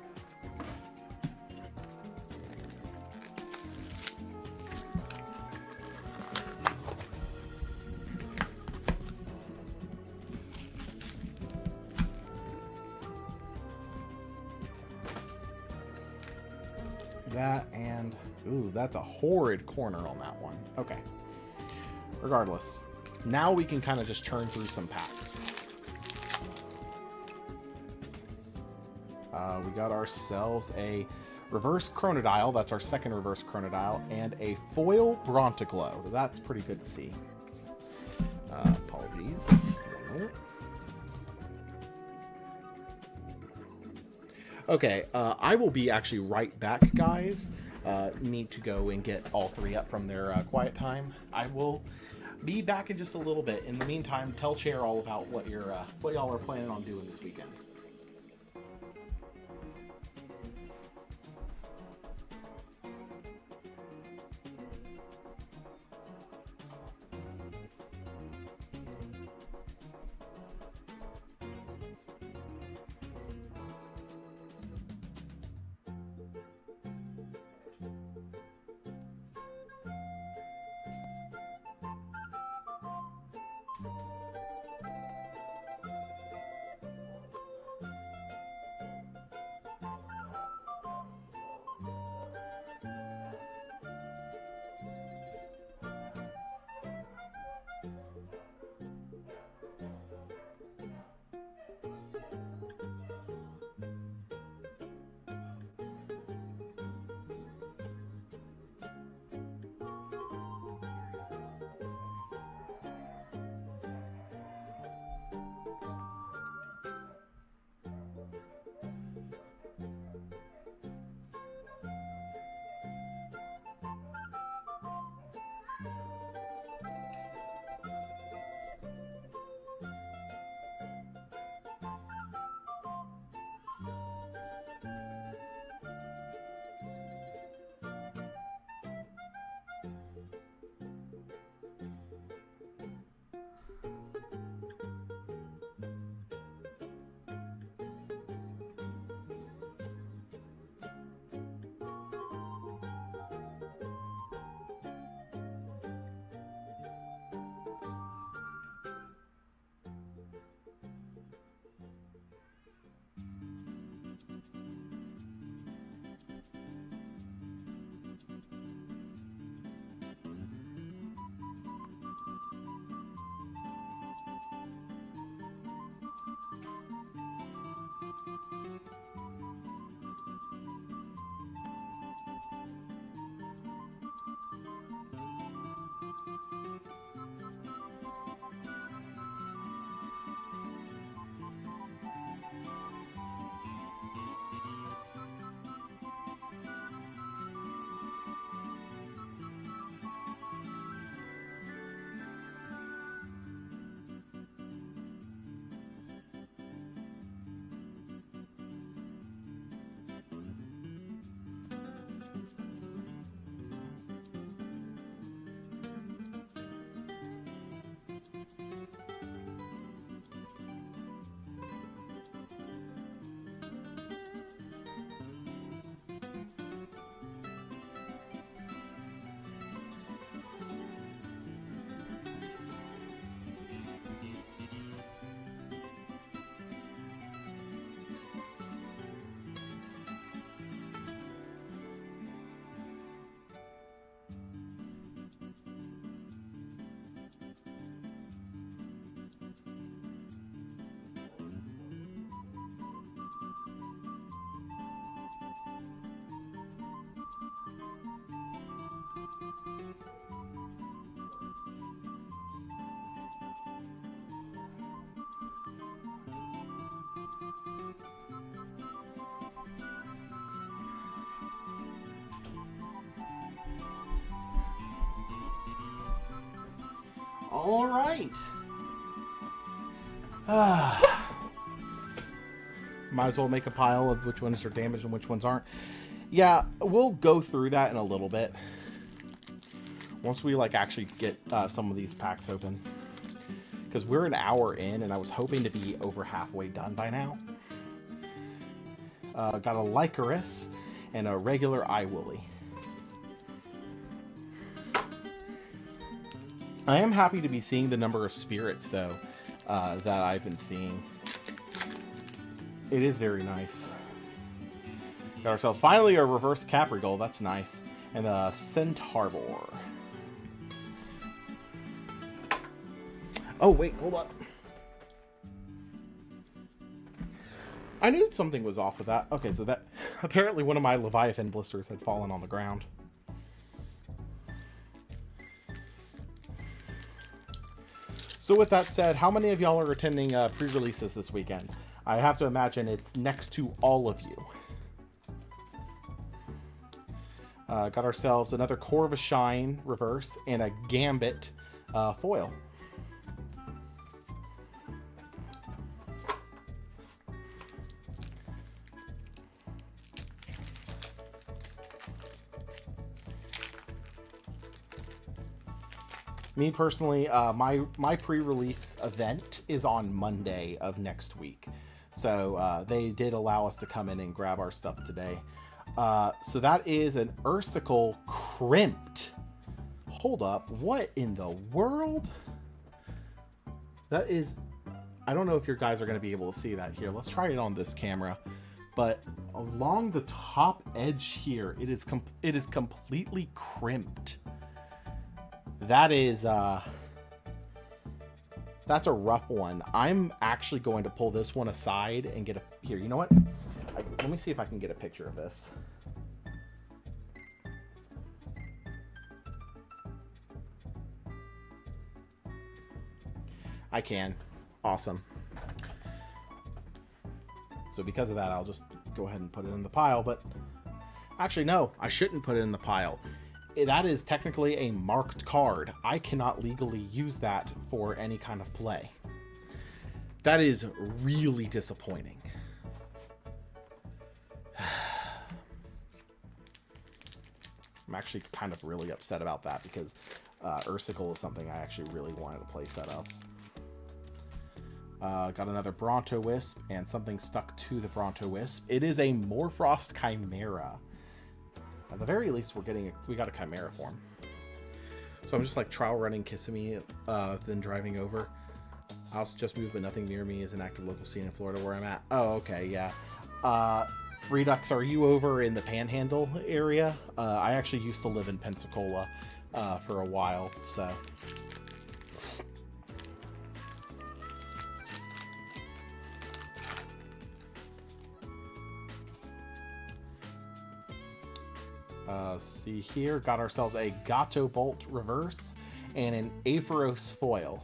That and, ooh, that's a horrid corner on that one. Okay. Regardless, now we can kind of just churn through some packs. We got ourselves a reverse Chronodile. That's our second reverse Chronodile. And a foil Brontiglow. That's pretty good to see. Apologies. Okay, I will be actually right back, guys. Need to go and get all three up from their quiet time. I will be back in just a little bit. In the meantime, tell Chair all about what y'all are planning on doing this weekend. All right. Might as well make a pile of which ones are damaged and which ones aren't. Yeah, we'll go through that in a little bit. Once we like actually get some of these packs open. Because we're an hour in and I was hoping to be over halfway done by now. Got a Lycoris and a regular Iwoolly. I am happy to be seeing the number of spirits though that I've been seeing. It is very nice. Got ourselves finally a reverse Caprigal. That's nice. And a Centaur. Oh, wait. Hold up. I knew something was off with that. Okay, so that... Apparently one of my Leviathan blisters had fallen on the ground. So with that said, how many of y'all are attending pre-releases this weekend? I have to imagine it's next to all of you. Got ourselves another Core of a Shine reverse and a Gambit foil. Me personally, my pre-release event is on Monday of next week. So they did allow us to come in and grab our stuff today. So that is an Ursical crimped. Hold up. What in the world? That is... I don't know if your guys are going to be able to see that here. Let's try it on this camera. But along the top edge here, it is completely crimped. That is... that's a rough one. I'm actually going to pull this one aside and get a... Here, you know what? Let me see if I can get a picture of this. I can. Awesome. So because of that, I'll just go ahead and put it in the pile. But actually, no, I shouldn't put it in the pile. That is technically a marked card. I cannot legally use that for any kind of play. That is really disappointing. I'm actually kind of really upset about that because Ursical is something I actually really wanted to play set up. Got another Bronto Wisp and something stuck to the Bronto Wisp. It is a Morfrost Chimera. At the very least, we got a Chimera form. So I'm just like trial running Kissimmee, then driving over. I also just moved, but nothing near me is an active local scene in Florida where I'm at. Oh, okay, yeah. Redux, are you over in the Panhandle area? I actually used to live in Pensacola for a while, so... see here, got ourselves a Gato Bolt reverse and an Aphoros foil.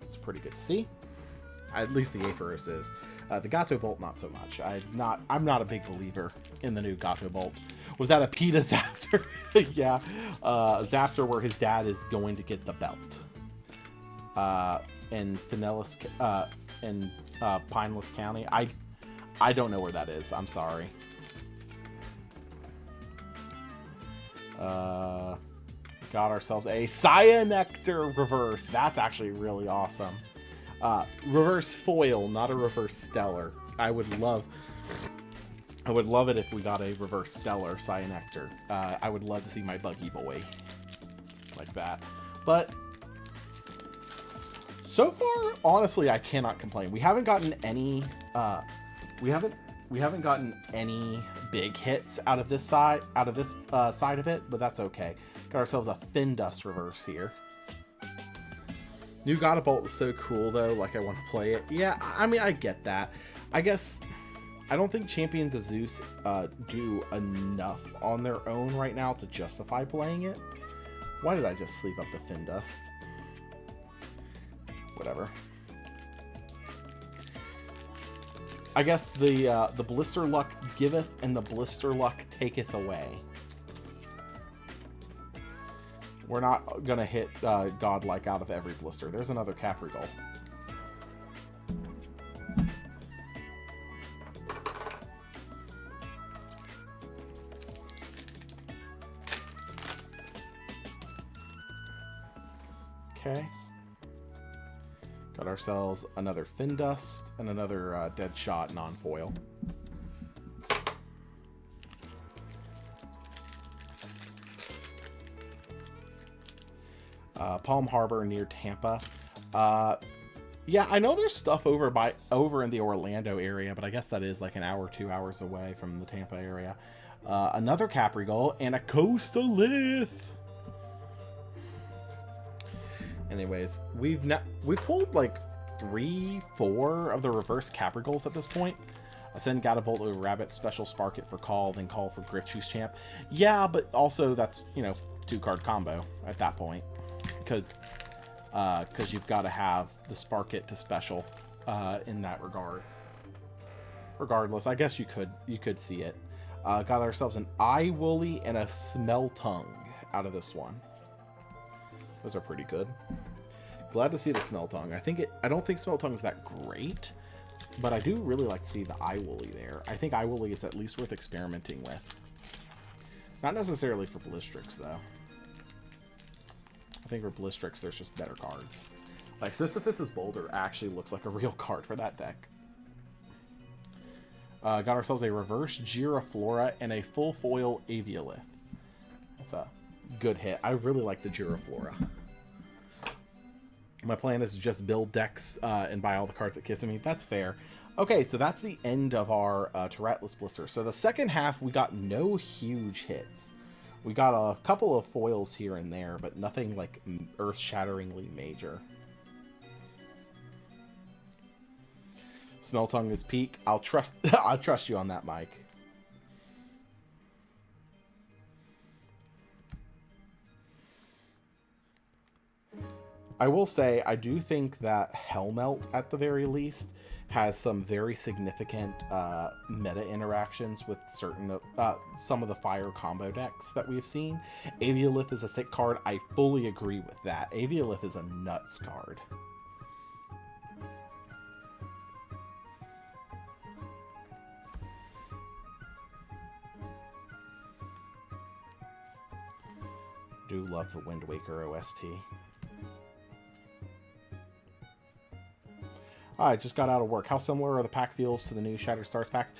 It's pretty good to see. At least the Aphoros is. The Gato Bolt, not so much. I'm not a big believer in the new Gato Bolt. Was that a PETA Zapter? Yeah, Zapter where his dad is going to get the belt. In Pinellas, in Pineless County. I don't know where that is. I'm sorry. Got ourselves a Cyanectar reverse. That's actually really awesome. Reverse foil, not a reverse stellar. I would love it if we got a reverse stellar Cyanectar. I would love to see my buggy boy like that. But so far, honestly, I cannot complain. We haven't gotten any we haven't gotten any big hits out of this side of it, but that's okay. Got ourselves a Findust reverse here. New Gato Bolt is so cool though, like I want to play it. Yeah, I mean, I get that. I guess I don't think Champions of Zeus do enough on their own right now to justify playing it. Why did I just sleeve up the Findust? Whatever. I guess the blister luck giveth and the blister luck taketh away. We're not gonna hit Godlike out of every blister. There's another Caprigal. Okay. Got ourselves another Fin Dust and another Dead Shot non-foil. Palm Harbor near Tampa. Yeah, I know there's stuff over in the Orlando area, but I guess that is like an hour, 2 hours away from the Tampa area. Another Caprigal and a Coastalith. Anyways, we've pulled like 3, 4 of the reverse Caprigals at this point. I send Gadabolt to Rabbit, special Spark it for call, then call for Griff Choose Champ. Yeah, but also that's, you know, 2-card combo at that point. Because you've got to have the Spark it to special in that regard. Regardless, I guess you could see it. Got ourselves an Eye Woolly and a Smell Tongue out of this one. Those are pretty good. Glad to see the Smell Tongue. I don't think Smell Tongue is that great, but I do really like to see the Eye Woolly there. I think Eye Woolly is at least worth experimenting with. Not necessarily for Blistrix, though. I think for Blistrix, there's just better cards. Like, Sisyphus's Boulder actually looks like a real card for that deck. Got ourselves a reverse Giraflora and a full foil Aviolith. That's a good hit. I really like the Giraflora. My plan is to just build decks and buy all the cards that Kissimmee. That's fair. Okay, so that's the end of our Turretless Blister. So the second half, we got no huge hits. We got a couple of foils here and there, but nothing like earth-shatteringly major. Smell Tongue is peak. I'll trust you on that, Mike. I will say, I do think that Hellmelt, at the very least, has some very significant meta interactions with some of the fire combo decks that we've seen. Aviolith is a sick card. I fully agree with that. Aviolith is a nuts card. Do love the Wind Waker OST. I just got out of work. How similar are the pack feels to the new Shattered Stars packs?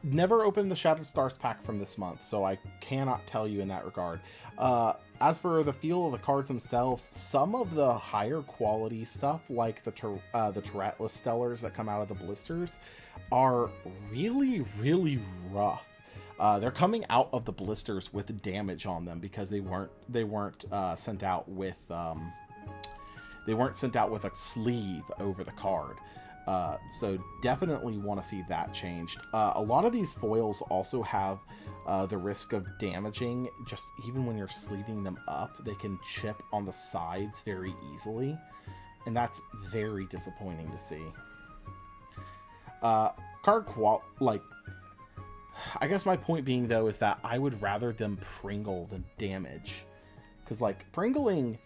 Never opened the Shattered Stars pack from this month, so I cannot tell you in that regard. As for the feel of the cards themselves, some of the higher quality stuff, like the Turretless Stellars that come out of the blisters, are really, really rough. They're coming out of the blisters with damage on them because they weren't sent out with a sleeve over the card. So definitely want to see that changed. A lot of these foils also have the risk of damaging, just even when you're sleeving them up, they can chip on the sides very easily. And that's very disappointing to see. I guess my point being, though, is that I would rather them Pringle than damage. Because, like, Pringling,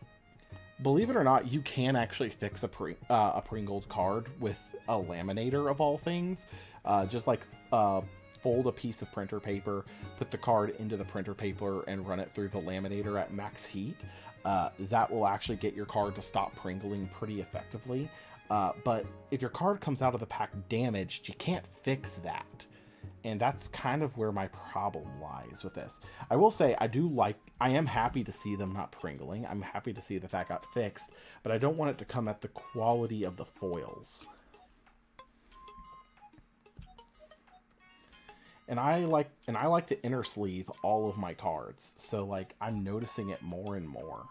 believe it or not, you can actually fix a Pringled card with a Laminator, of all things. Just, like, fold a piece of printer paper, put the card into the printer paper, and run it through the Laminator at max heat. That will actually get your card to stop Pringling pretty effectively. But if your card comes out of the pack damaged, you can't fix that. And that's kind of where my problem lies with this. I will say, I am happy to see them not Pringling. I'm happy to see that got fixed, but I don't want it to come at the quality of the foils. And I like to inner sleeve all of my cards, so like I'm noticing it more and more.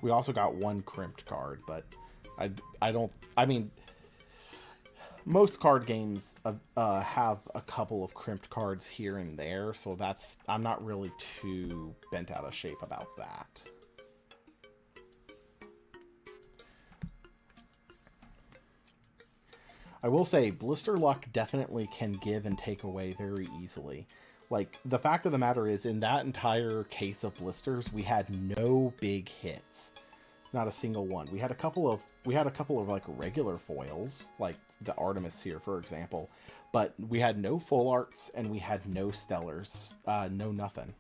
We also got one crimped card, but I mean, most card games have a couple of crimped cards here and there, so I'm not really too bent out of shape about that. I will say blister luck definitely can give and take away very easily. Like, the fact of the matter is, in that entire case of blisters, we had no big hits. Not a single one. We had a couple of like regular foils, like the Artemis here, for example, but we had no full arts and we had no stellars, no nothing.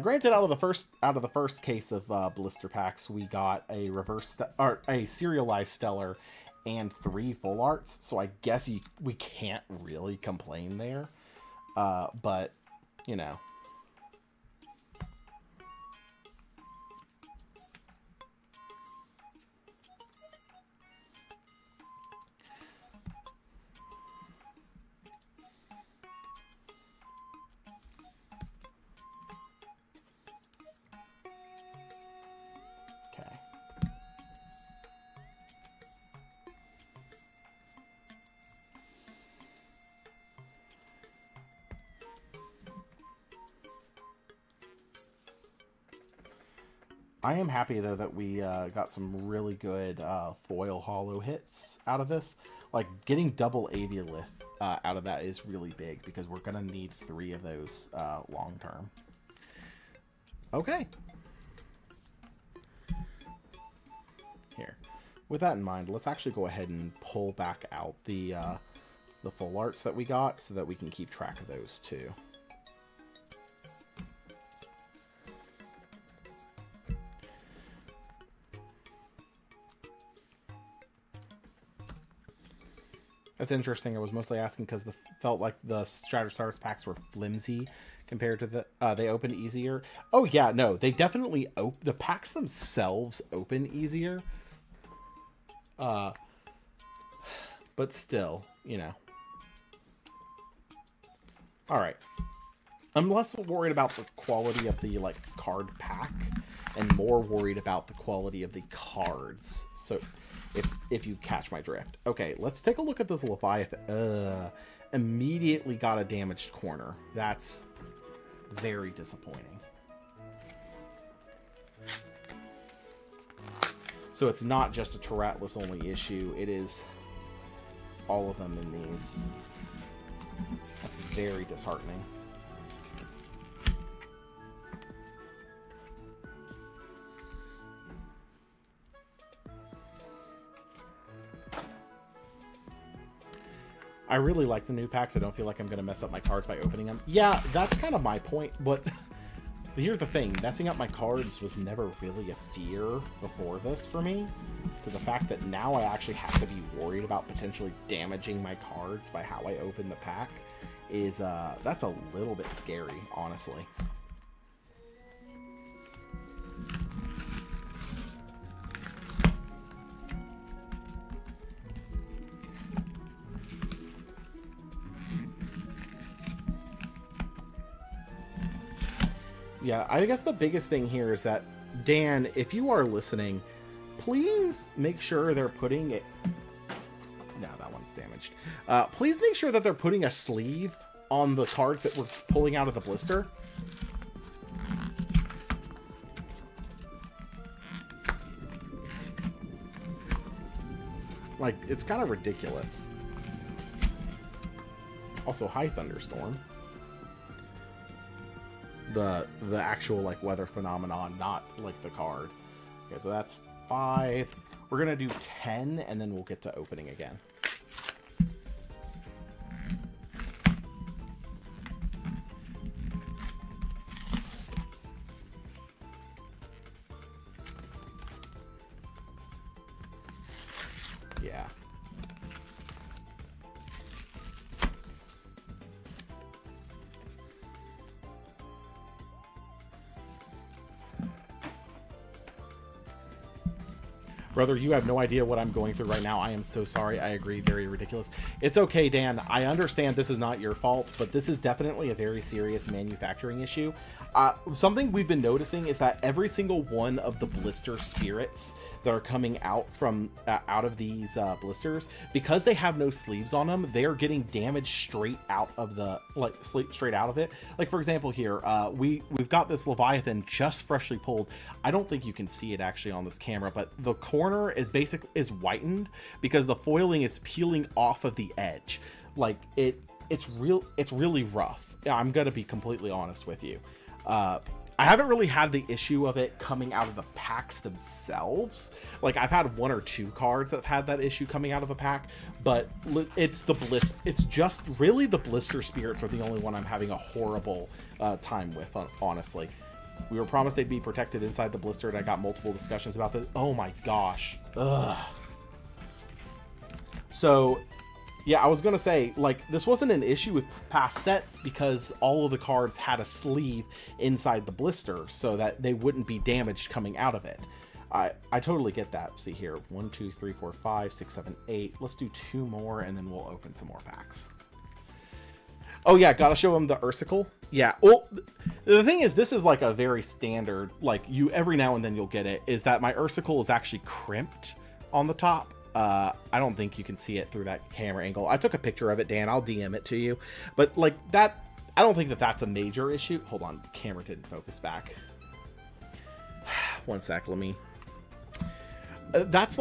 Granted, out of the first case of blister packs, we got a a serialized stellar and 3 full arts, so I guess we can't really complain there. But you know. I am happy, though, that we got some really good foil holo hits out of this. Like, getting double aviolith out of that is really big, because we're going to need 3 of those long term. Okay. Here. With that in mind, let's actually go ahead and pull back out the full arts that we got, so that we can keep track of those, too. That's interesting. I was mostly asking because felt like the Stratostars packs were flimsy compared to the they opened easier. Oh yeah, no, they definitely the packs themselves open easier. But still, you know. All right. I'm less worried about the quality of the like card pack and more worried about the quality of the cards. So if you catch my drift. Okay, let's take a look at this Leviathan. Immediately got a damaged corner. That's very disappointing. So it's not just a Tyrantlus only issue, it is all of them in these. That's very disheartening. I really like the new packs. I don't feel like I'm going to mess up my cards by opening them. Yeah, that's kind of my point, but here's the thing. Messing up my cards was never really a fear before this for me. So the fact that now I actually have to be worried about potentially damaging my cards by how I open the pack is, that's a little bit scary, honestly. Yeah, I guess the biggest thing here is that, Dan, if you are listening, please make sure they're putting it... No, that one's damaged. Please make sure that they're putting a sleeve on the cards that we're pulling out of the blister. Like, it's kind of ridiculous. Also, hi, Thunderstorm. The actual like weather phenomenon, not like the card. Okay, so that's 5. We're gonna do 10 and then we'll get to opening again. Yeah. Brother, you have no idea what I'm going through right now. I am so sorry. I agree. Very ridiculous. It's okay, Dan. I understand this is not your fault, but this is definitely a very serious manufacturing issue. Something we've been noticing is that every single one of the blister spirits that are coming out from out of these blisters, because they have no sleeves on them, they are getting damaged straight out of the straight out of it. Like for example here, we've got this Leviathan just freshly pulled. I don't think you can see it actually on this camera, but the corner corner is whitened because the foiling is peeling off of the edge. Like it's really rough. I'm gonna be completely honest with you. I haven't really had the issue of it coming out of the packs themselves. Like I've had 1 or 2 cards that have had that issue coming out of a pack, but it's just really the blister spirits are the only one I'm having a horrible time with, honestly. We were promised they'd be protected inside the blister, and I got multiple discussions about this. Oh my gosh. Ugh. So yeah, I was gonna say, like, this wasn't an issue with past sets because all of the cards had a sleeve inside the blister so that they wouldn't be damaged coming out of it. I totally get that. See here, 1, 2, 3, 4, 5, 6, 7, 8. Let's do 2 more and then we'll open some more packs. Oh yeah, gotta show them the Ursicle. Yeah, well, the thing is, this is like a very standard, like, you every now and then you'll get it, is that my Ursicle is actually crimped on the top. I don't think you can see it through that camera angle. I took a picture of it, Dan. I'll DM it to you. But like that, I don't think that that's a major issue. Hold on, the camera didn't focus back. One sec, let me. That's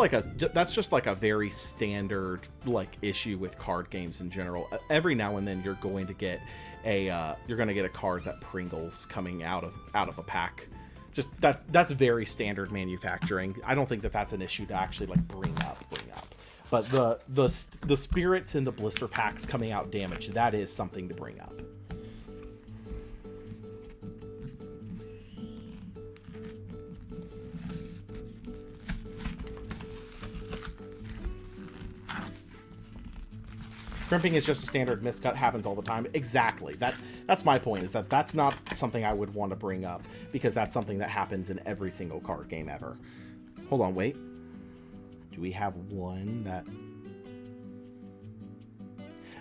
just like a very standard like issue with card games in general. Every now and then you're going to get a card that Pringles coming out of a pack. Just that's very standard manufacturing. I don't think that that's an issue to actually like bring up. But the spirits in the blister packs coming out damaged, that is something to bring up. Crimping is just a standard miscut, happens all the time. Exactly. That's my point, is that that's not something I would want to bring up because that's something that happens in every single card game ever. Hold on, wait. Do we have one that...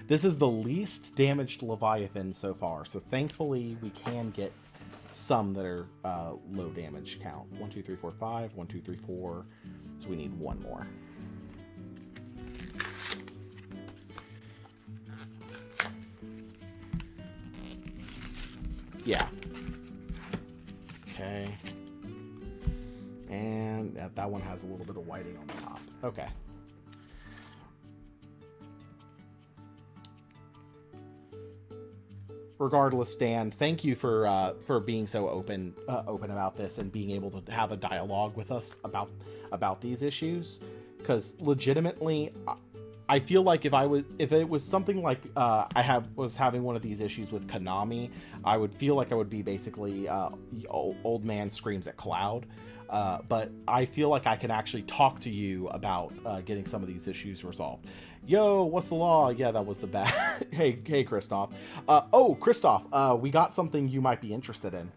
This is the least damaged Leviathan so far, so thankfully we can get some that are low damage count. 1, 2, 3, 4, 5. 1, 2, 3, 4. So we need one more. Yeah. Okay. And that one has a little bit of whiting on the top. Okay. Regardless, Dan, thank you for being so open about this and being able to have a dialogue with us about these issues. Because legitimately, I feel like if it was something like was having one of these issues with Konami, I would feel like I would be basically old man screams at cloud. But I feel like I can actually talk to you about getting some of these issues resolved. Yo, what's the law? Yeah, that was the bad. Hey, Christoph. Oh, Christoph, we got something you might be interested in.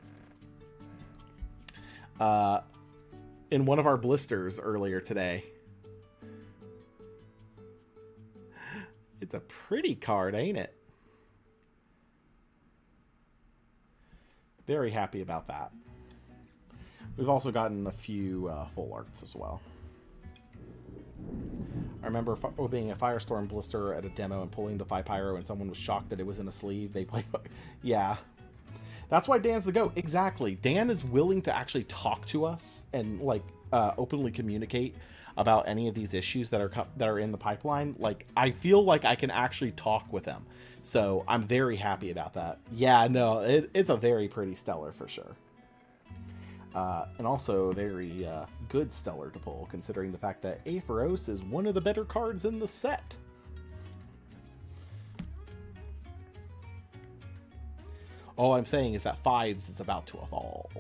In one of our blisters earlier today. It's a pretty card, ain't it? Very happy about that. We've also gotten a few full arts as well. I remember being a Firestorm blister at a demo and pulling the Pyro, and someone was shocked that it was in a sleeve. They played... Yeah. That's why Dan's the GOAT. Exactly. Dan is willing to actually talk to us and, like, openly communicate about any of these issues that are in the pipeline. Like, I feel like I can actually talk with him. So I'm very happy about that. Yeah, no, it's a very pretty stellar for sure. And also very good stellar to pull, considering the fact that Aetheros is one of the better cards in the set. All I'm saying is that Fives is about to evolve.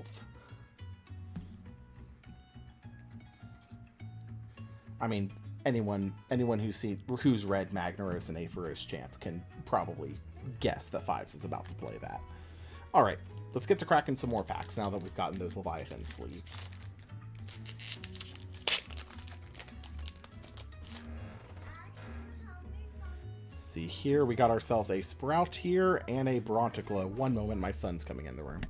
I mean, anyone who's read Magnaros and Aetheros Champ can probably guess that Fives is about to play that. All right. Let's get to cracking some more packs now that we've gotten those Leviathan sleeves. See here, we got ourselves a Sprout here and a Bronticlo. One moment, my son's coming in the room.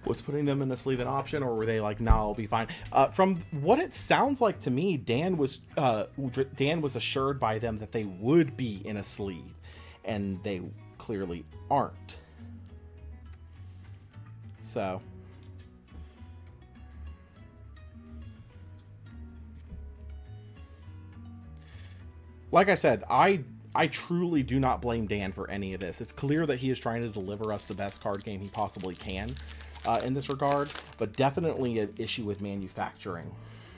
Was putting them in the sleeve an option, or were they like, nah, I'll be fine? From what it sounds like to me, Dan was assured by them that they would be in a sleeve, and they clearly aren't. So, like I said, I truly do not blame Dan for any of this. It's clear that he is trying to deliver us the best card game he possibly can in this regard, but definitely an issue with manufacturing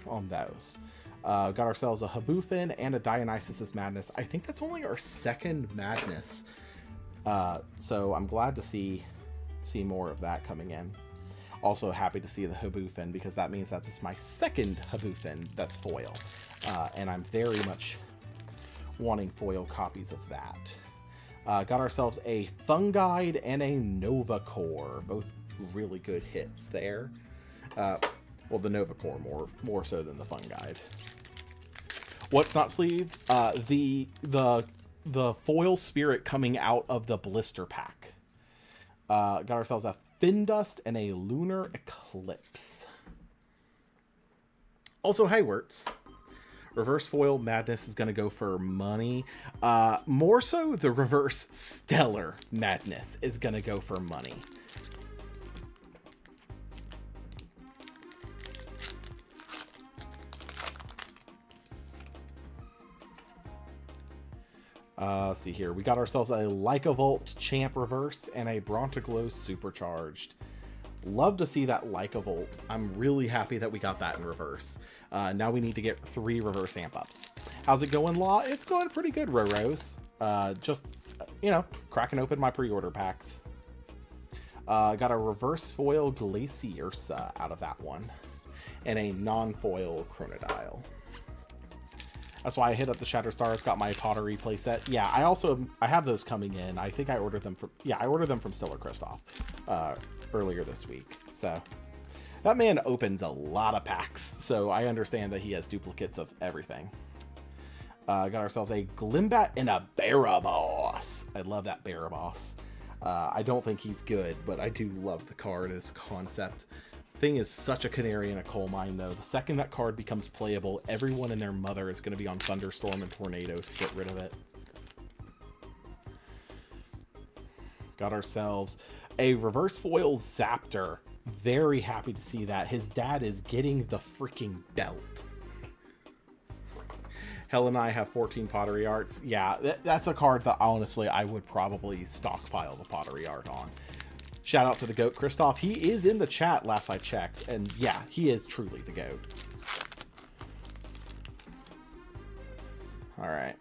on those. Got ourselves a Habufin and a Dionysus' Madness. I think that's only our second Madness. So I'm glad to see more of that coming in. Also happy to see the Habufin, because that means that this is my second Habufin that's foil. And I'm very much wanting foil copies of that. Got ourselves a Funguide and a Nova Core, both really good hits there. Well, the Nova Core more so than the Funguide. What's not sleeved? The foil spirit coming out of the blister pack. Got ourselves a Findust and a Lunar Eclipse. Also, Haywarts. Reverse foil Madness is going to go for money. More so, the reverse Stellar Madness is going to go for money. Let's see here. We got ourselves a Lycavolt Champ Reverse and a Brontiglow Supercharged. Love to see that Lycavolt. I'm really happy that we got that in reverse. Now we need to get 3 reverse amp ups. How's it going, Law? It's going pretty good, Rorose. Just, you know, cracking open my pre-order packs. Got a reverse foil Glaciersa out of that one. And a non-foil Chronodile. That's why I hit up the Shatterstars, got my pottery playset. Yeah, I have those coming in. I think I ordered them from, I ordered them from Stiller Christoph earlier this week. So that man opens a lot of packs, so I understand that he has duplicates of everything. Got ourselves a Glimbat and a Baraboss. I love that Baraboss. I don't think he's good, but I do love the card as concept. Thing is such a canary in a coal mine, though. The second that card becomes playable, everyone and their mother is going to be on Thunderstorm and Tornadoes to get rid of it. Got ourselves a reverse foil Zaptor. Very happy to see that. His dad is getting the freaking belt. Hell and I have 14 pottery arts. Yeah, that's a card that honestly I would probably stockpile the pottery art on. Shout out to the GOAT, Christoph. He is in the chat last I checked. And yeah, he is truly the GOAT. All right.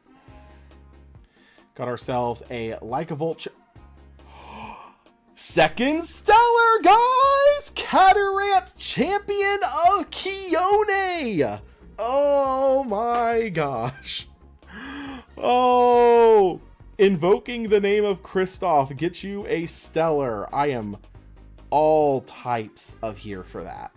Got ourselves a Lycavolt. Second Stellar, guys! Catarant Champion of Kione! Oh my gosh. Oh... Invoking the name of Christoph gets you a Stellar. I am all types of here for that.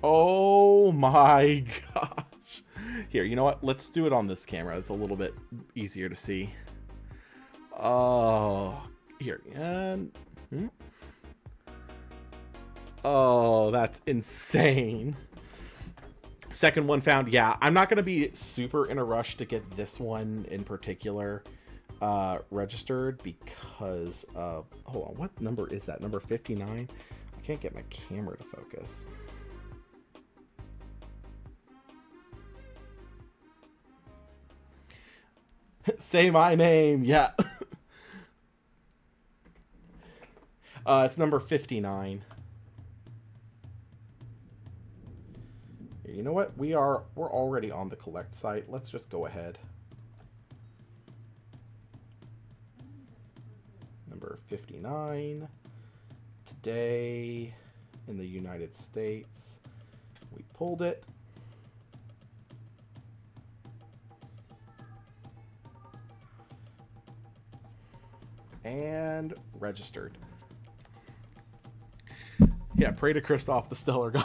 Oh my gosh. Here, you know what? Let's do it on this camera. It's a little bit easier to see. Oh, here. And... Oh, that's insane. Second one found. Yeah, I'm not going to be super in a rush to get this one in particular registered because of... Hold on, what number is that? Number 59? I can't get my camera to focus. Say my name, yeah. It's number 59. You know what? We're already on the collect site. Let's just go ahead. Number 59. Today in the United States. We pulled it. And registered. Yeah, pray to Christoph the Stellar God.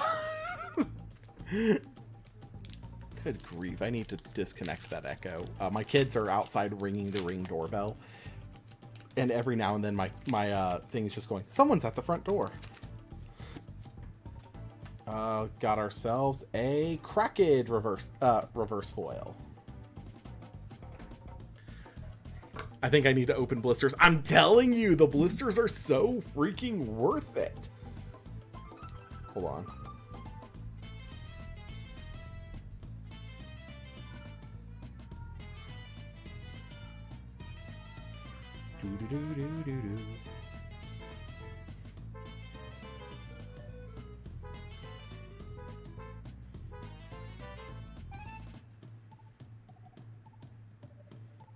Good grief, I need to disconnect that echo. My kids are outside ringing the Ring doorbell. And every now and then my thing is just going, someone's at the front door. Got ourselves a Cracked reverse foil. I think I need to open blisters. I'm telling you, the blisters are so freaking worth it. Hold on.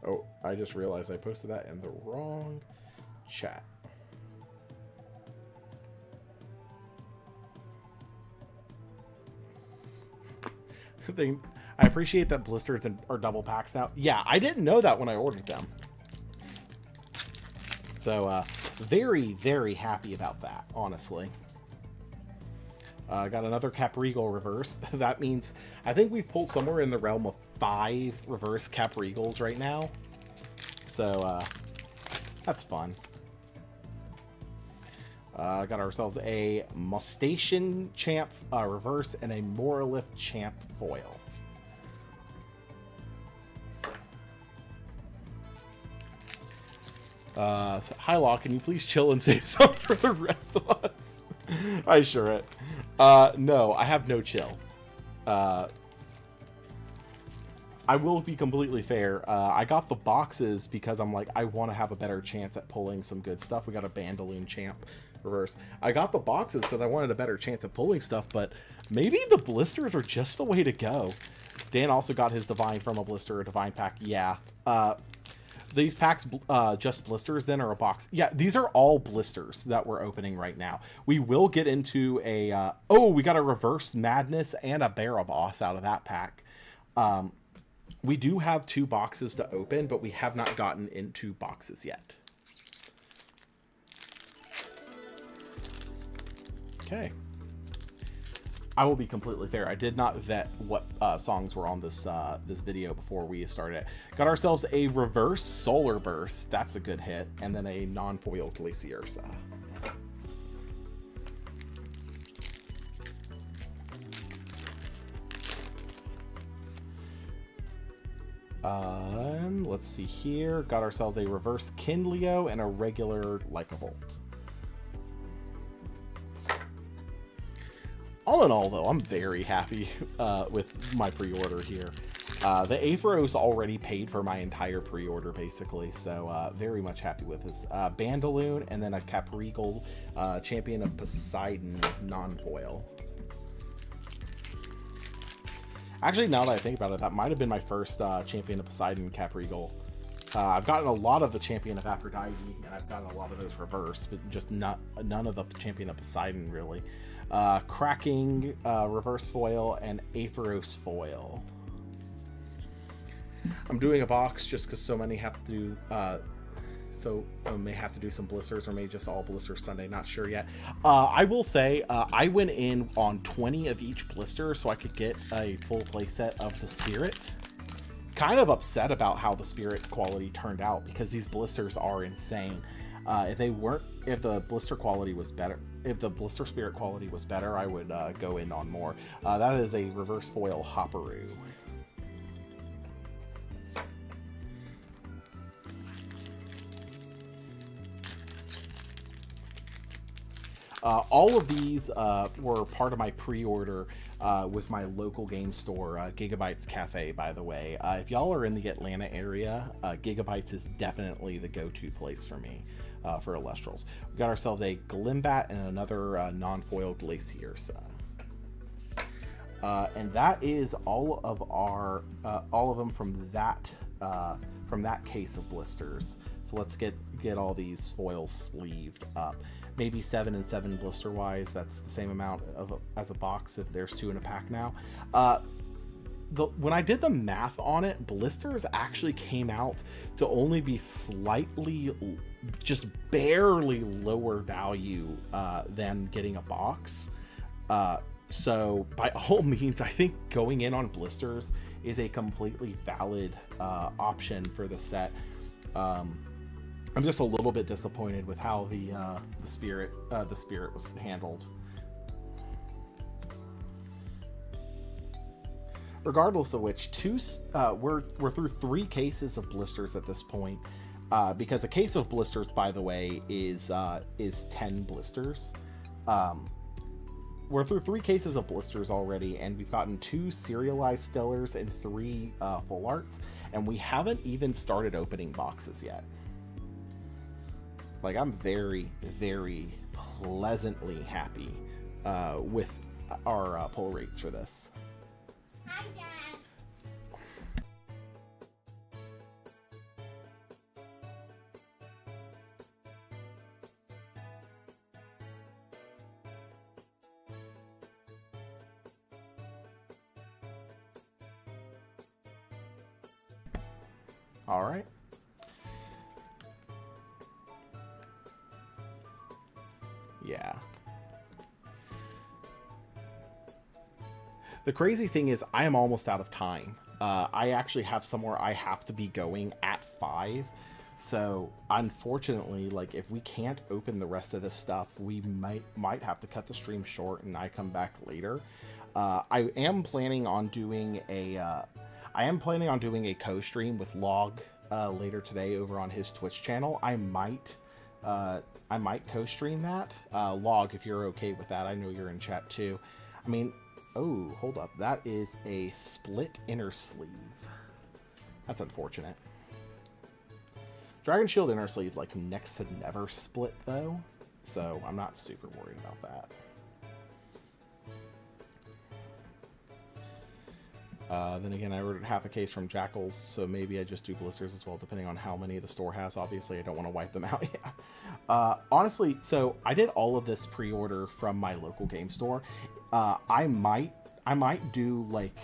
Oh, I just realized I posted that in the wrong chat. I appreciate that blisters are double packs now. Yeah, I didn't know that when I ordered them. So, very, very happy about that, honestly. Got another Caprigal reverse. That means I think we've pulled somewhere in the realm of 5 reverse Caprigals right now. So, that's fun. Got ourselves a Mustache Champ reverse and a Moralift Champ foil. So, THELAW, can you please chill and save some for the rest of us? I sure it. No, I have no chill. I will be completely fair. I got the boxes because I'm like, I want to have a better chance at pulling some good stuff. We got a Bandaloon Champ reverse. I got the boxes because I wanted a better chance at pulling stuff, but maybe the blisters are just the way to go. Dan also got his Divine from a blister or Divine pack. Yeah. These packs, just blisters then, or a box? Yeah, these are all blisters that we're opening right now. We will get into a... oh, we got a Reverse Madness and a Baraboss out of that pack. We do have 2 boxes to open, but we have not gotten into boxes yet. Okay. I will be completely fair. I did not vet what songs were on this this video before we started it. Got ourselves a Reverse Solar Burst. That's a good hit. And then a non-foil Glaciersa. Let's see here. Got ourselves a Reverse Kindleo and a regular Lycavolt. All in all, though, I'm very happy with my pre-order here. The Aetheros already paid for my entire pre-order, basically, so very much happy with this. Bandaloon and then a Caprigal Champion of Poseidon non-foil. Actually, now that I think about it, that might have been my first Champion of Poseidon Caprigal. I've gotten a lot of the Champion of Aphrodite, and I've gotten a lot of those reverse, but just none of the Champion of Poseidon, really. Cracking reverse foil and Aetheros foil. I'm doing a box just because so many have to do... so I may have to do some blisters, or maybe just all blisters Sunday, not sure yet. I will say I went in on 20 of each blister so I could get a full playset of the spirits. Kind of upset about how the spirit quality turned out because these blisters are insane. If the blister quality was better, if the blister spirit quality was better, I would go in on more. That is a reverse foil Hopperoo. All of these were part of my pre-order with my local game store, Gigabytes Cafe, by the way. If y'all are in the Atlanta area, Gigabytes is definitely the go-to place for me for Elestrals. We got ourselves a Glimbat and another non-foil Glaciersa. And that is all of them from that case of blisters. So let's get all these foils sleeved up. Maybe 7 and 7 blister wise. That's the same amount as a box if there's 2 in a pack now. When I did the math on it, blisters actually came out to only be slightly, just barely lower value than getting a box. So by all means, I think going in on blisters is a completely valid option for the set. I'm just a little bit disappointed with how the spirit was handled. Regardless of which, we're through 3 cases of blisters at this point, because a case of blisters, by the way, is 10 blisters. We're through 3 cases of blisters already, and we've gotten 2 serialized stellars and 3 full arts, and we haven't even started opening boxes yet. Like, I'm very, very pleasantly happy with our pull rates for this. Hi, Dad. All right. Yeah. The crazy thing is I am almost out of time. I actually have somewhere I have to be going at 5. So unfortunately, like, if we can't open the rest of this stuff, we might have to cut the stream short and I come back later. I am planning on doing a co-stream with Log later today over on his Twitch channel. I might co-stream that. Log, if you're okay with that. I know you're in chat too. I mean, oh, hold up. That is a split inner sleeve. That's unfortunate. Dragon Shield inner sleeve's like next to never split though, so I'm not super worried about that. Then again, I ordered half a case from Jackals, so maybe I just do blisters as well, depending on how many the store has. Obviously, I don't want to wipe them out. Yeah. Honestly, so I did all of this pre-order from my local game store. I might do, like,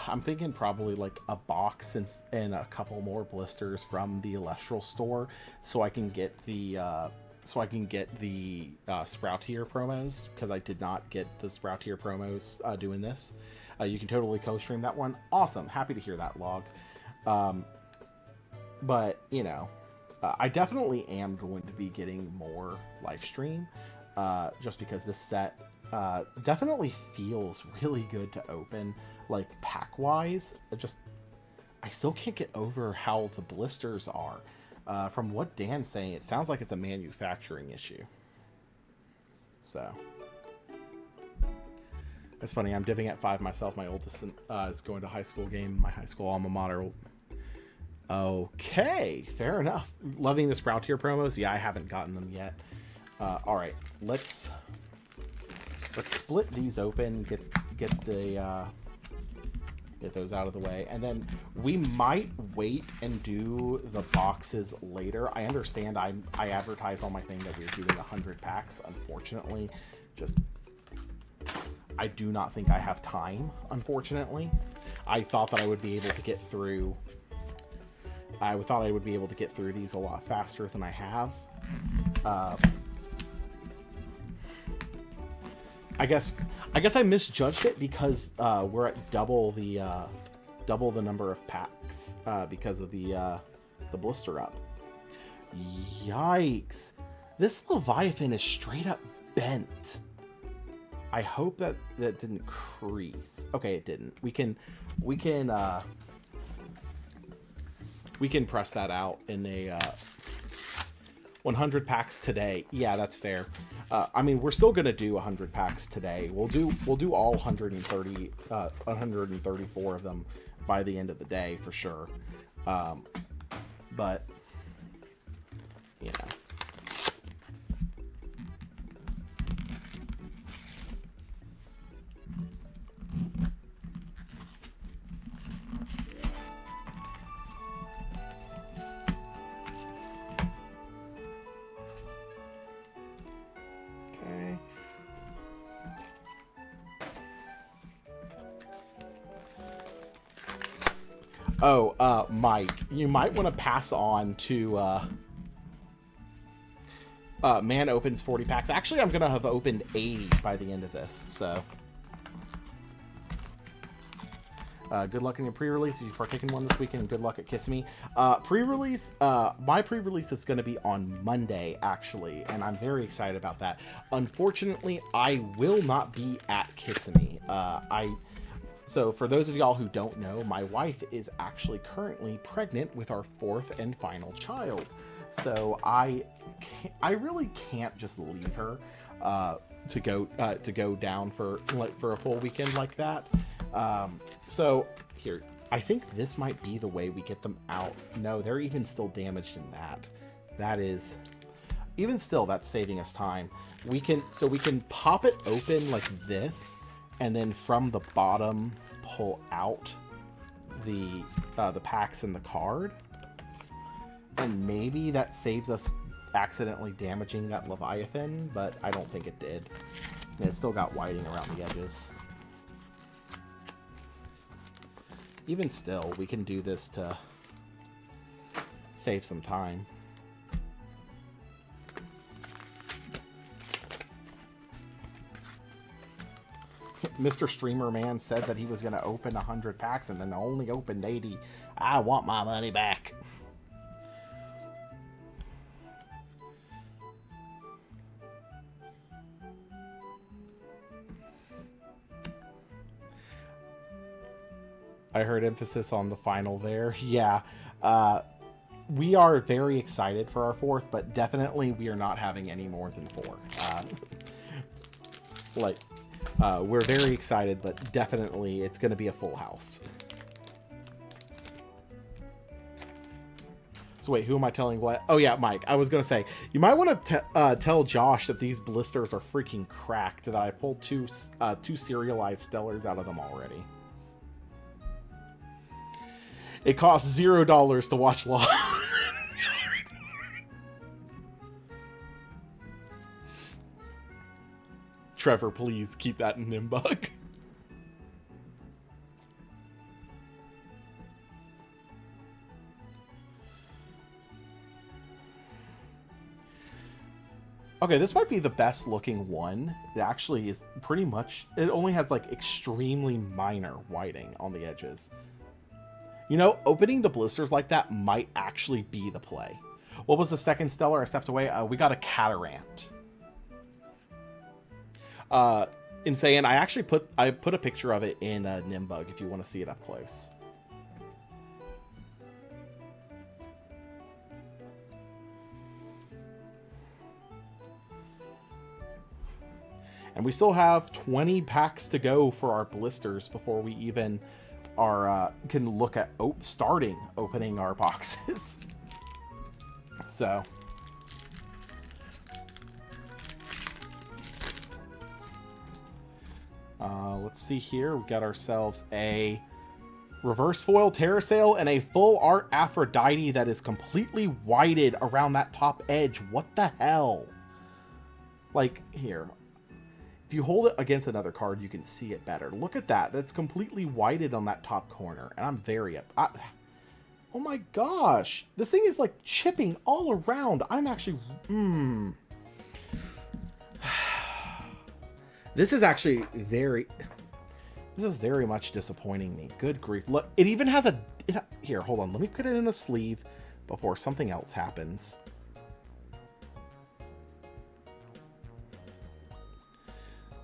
I'm thinking probably like a box and a couple more blisters from the Elestrals store, so I can get the Sproutier promos, because I did not get the Sproutier promos doing this. You can totally co-stream that one. Awesome. Happy to hear that, Log. But, you know, I definitely am going to be getting more Lifestream, just because this set definitely feels really good to open, like, pack-wise. I still can't get over how the blisters are. From what Dan's saying, it sounds like it's a manufacturing issue. So... It's funny, I'm dipping at 5 myself. My oldest is going to high school game, my high school alma mater. Okay, fair enough. Loving the Sproutier promos. Yeah, I haven't gotten them yet. All right, let's split these open, get those out of the way, and then we might wait and do the boxes later. I understand I advertised on my thing that we were doing 100 packs. Unfortunately, I do not think I have time, unfortunately. I thought that I would be able to get through... I thought I would be able to get through these a lot faster than I have. I guess I misjudged it because we're at double the number of packs because of the blister up. Yikes! This Leviathan is straight up bent. I hope that didn't crease. Okay, it didn't. We can press that out in a 100 packs today. Yeah, that's fair. I mean, we're still gonna do 100 packs today. We'll do all 134 of them by the end of the day for sure. But you know. Mike, you might want to pass on to Man opens 40 packs. Actually, I'm gonna have opened 80 by the end of this, so. Good luck in your pre-release. If you partake in one this weekend, good luck at Kiss Me. Pre-release, my pre-release is going to be on Monday, actually, and I'm very excited about that. Unfortunately, I will not be at Kiss Me. So for those of y'all who don't know, my wife is actually currently pregnant with our 4th and final child. So I really can't just leave her to go down for a full weekend like that. So here, I think this might be the way we get them out. No, they're even still damaged in that. That is, even still, that's saving us time. We can pop it open like this, and then from the bottom pull out the packs in the card, and maybe that saves us accidentally damaging that Leviathan, but I don't think it did. And it still got whiting around the edges. Even still, we can do this to save some time. Mr. Streamer Man said that he was going to open 100 packs and then only opened 80. I want my money back. I heard emphasis on the final there. Yeah. We are very excited for our 4th, but definitely we are not having any more than 4. We're very excited, but definitely it's going to be a full house. So wait, who am I telling what? Oh yeah, Mike. I was going to say, you might want to tell Josh that these blisters are freaking cracked, that I pulled two serialized stellars out of them already. It costs $0 to watch live. Trevor, please keep that in Nimbug. Okay, this might be the best looking one. It actually is pretty much, it only has like extremely minor whiting on the edges. You know, opening the blisters like that might actually be the play. What was the second stellar I stepped away? We got a Catarant. Insane. I actually put a picture of it in Nimbug if you want to see it up close. And we still have 20 packs to go for our blisters before we even can look at starting opening our boxes. So let's see here. We got ourselves a reverse foil Terrasail and a full art Aphrodite that is completely whited around that top edge. What the hell? Like, here, if you hold it against another card, you can see it better. Look at that. That's completely whited on that top corner. And I'm very up. Oh my gosh. This thing is like chipping all around. I'm actually... This is actually very... This is very much disappointing me. Good grief. Look, it even has a... Here, hold on. Let me put it in a sleeve before something else happens.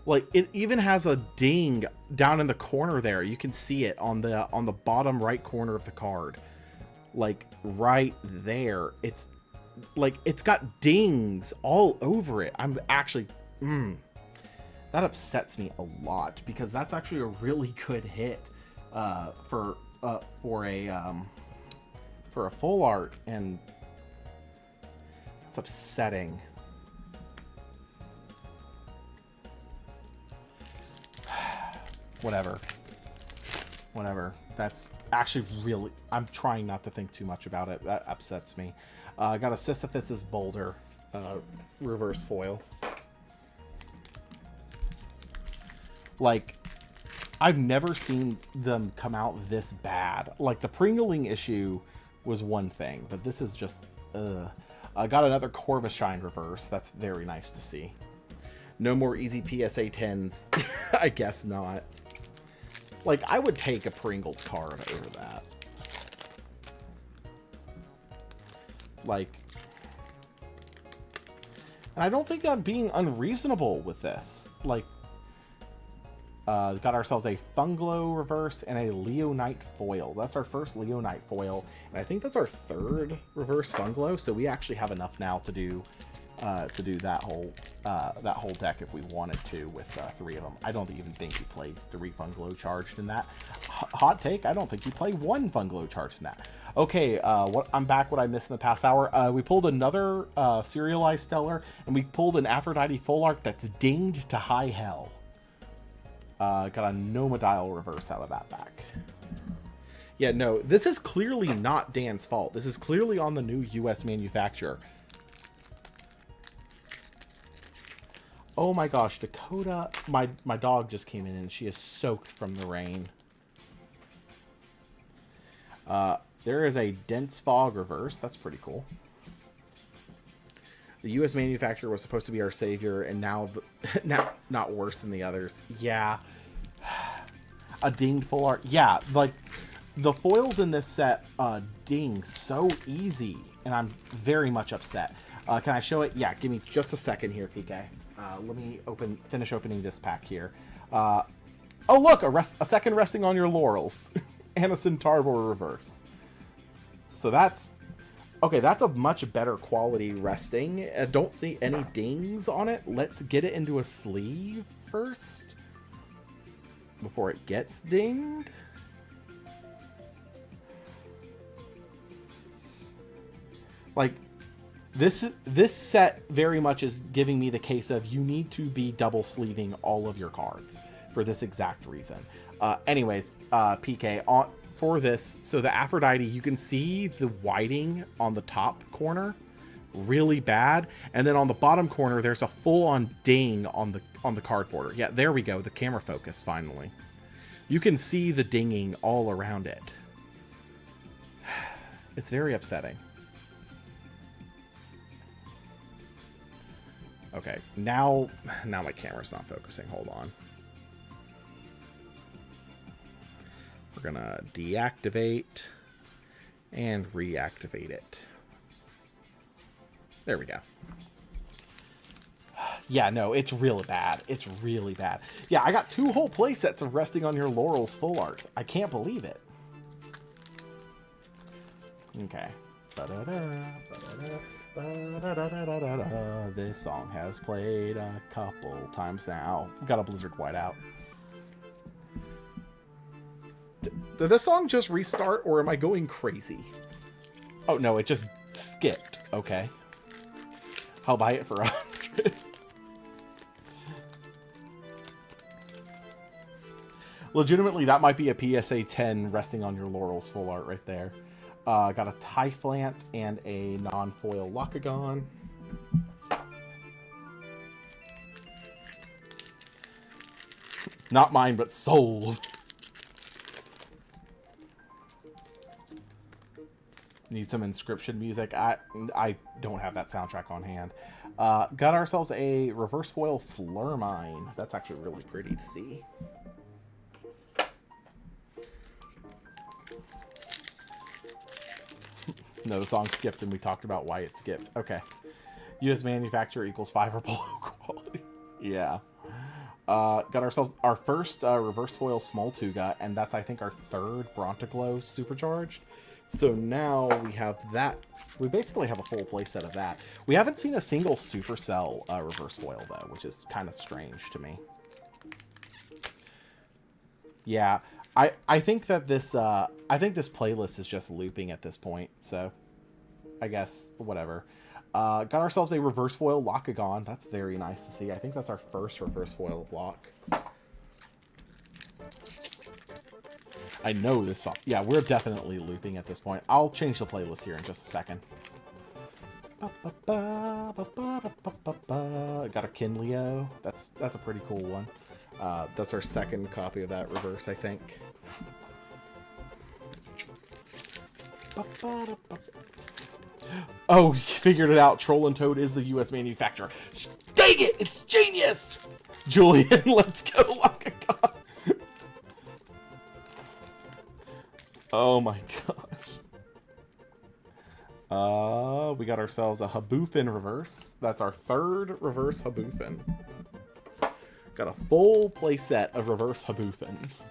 Like, it even has a ding down in the corner there. You can see it on the bottom right corner of the card. Like, right there. It's like, it's got dings all over it. I'm actually... that upsets me a lot, because that's actually a really good hit for a full art, and it's upsetting. Whatever. That's actually really... I'm trying not to think too much about it. That upsets me. I got a Sisyphus's Boulder reverse foil. Like, I've never seen them come out this bad. Like, the Pringling issue was one thing, but this is just... Got another Corvus Shine reverse. That's very nice to see. No more easy PSA 10s. I guess not. Like, I would take a Pringled card over that. Like, and I don't think I'm being unreasonable with this. Like, got ourselves a Funglo reverse and a Leonite foil. That's our first Leonite foil, and I think that's our third reverse Funglo. So we actually have enough now to do that whole deck if we wanted to with 3 of them. I don't even think you play 3 Funglo charged in that. Hot take, I don't think you play 1 Funglo charged in that. Okay, I'm back. What I missed in the past hour, we pulled another serialized Stellar, and we pulled an Aphrodite Full Art that's dinged to high hell. Got a Nomadial reverse out of that back. Yeah, no, this is clearly not Dan's fault. This is clearly on the new US manufacturer. Oh my gosh, Dakota, my dog just came in and she is soaked from the rain. There is a Dense Fog reverse. That's pretty cool. The U.S. manufacturer was supposed to be our savior, and now not worse than the others. Yeah. A dinged full art. Yeah, like, the foils in this set ding so easy, and I'm very much upset. Can I show it? Yeah, give me just a second here, PK. Let me finish opening this pack here. Oh, look! A second resting on your laurels. And a Centaur reverse. So that's... Okay, that's a much better quality resting. I don't see any dings on it. Let's get it into a sleeve first. Before it gets dinged. Like, this set very much is giving me the case of you need to be double sleeving all of your cards for this exact reason. Anyways, PK, for this, so the Aphrodite, you can see the whiting on the top corner really bad, and then on the bottom corner there's a full-on ding on the card border. Yeah, there we go, the camera focus finally. You can see the dinging all around it. It's very upsetting. Okay, now my camera's not focusing. Hold on. We're gonna deactivate and reactivate it. There we go. Yeah, no, it's really bad. It's really bad. Yeah, I got 2 whole play sets of Resting on Your Laurels full art. I can't believe it. Okay. This song has played a couple times now. Got a Blizzard Whiteout. Did this song just restart, or am I going crazy? Oh, no, it just skipped. Okay. I'll buy it for 100. Legitimately, that might be a PSA 10 Resting on Your Laurels full art right there. Got a Typhlant and a non-foil Locagon. Not mine, but sold. Need some Inscription music. I don't have that soundtrack on hand. Got ourselves a reverse foil Flurmine. That's actually really pretty to see. No, the song skipped and we talked about why it skipped. Okay. US manufacturer equals 5 or below quality. Yeah. Got ourselves our first reverse foil Smoltuga, and that's, I think, our 3rd Brontiglow supercharged. So now we have that. We basically have a full playset of that. We haven't seen a single Supercell reverse foil, though, which is kind of strange to me. Yeah, I think that this this playlist is just looping at this point. So I guess whatever. Got ourselves a reverse foil Locagon. That's very nice to see. I think that's our first reverse foil of Lock. I know this song. Yeah, we're definitely looping at this point. I'll change the playlist here in just a second. Got a Kinleo. That's a pretty cool one. That's our 2nd copy of that reverse, I think. Oh, we figured it out. Troll and Toad is the U.S. manufacturer. Dang it! It's genius! Julian, let's go like a god. Oh my gosh. We got ourselves a Haboofin reverse. That's our third reverse Haboofin. Got a full playset of reverse Haboofins.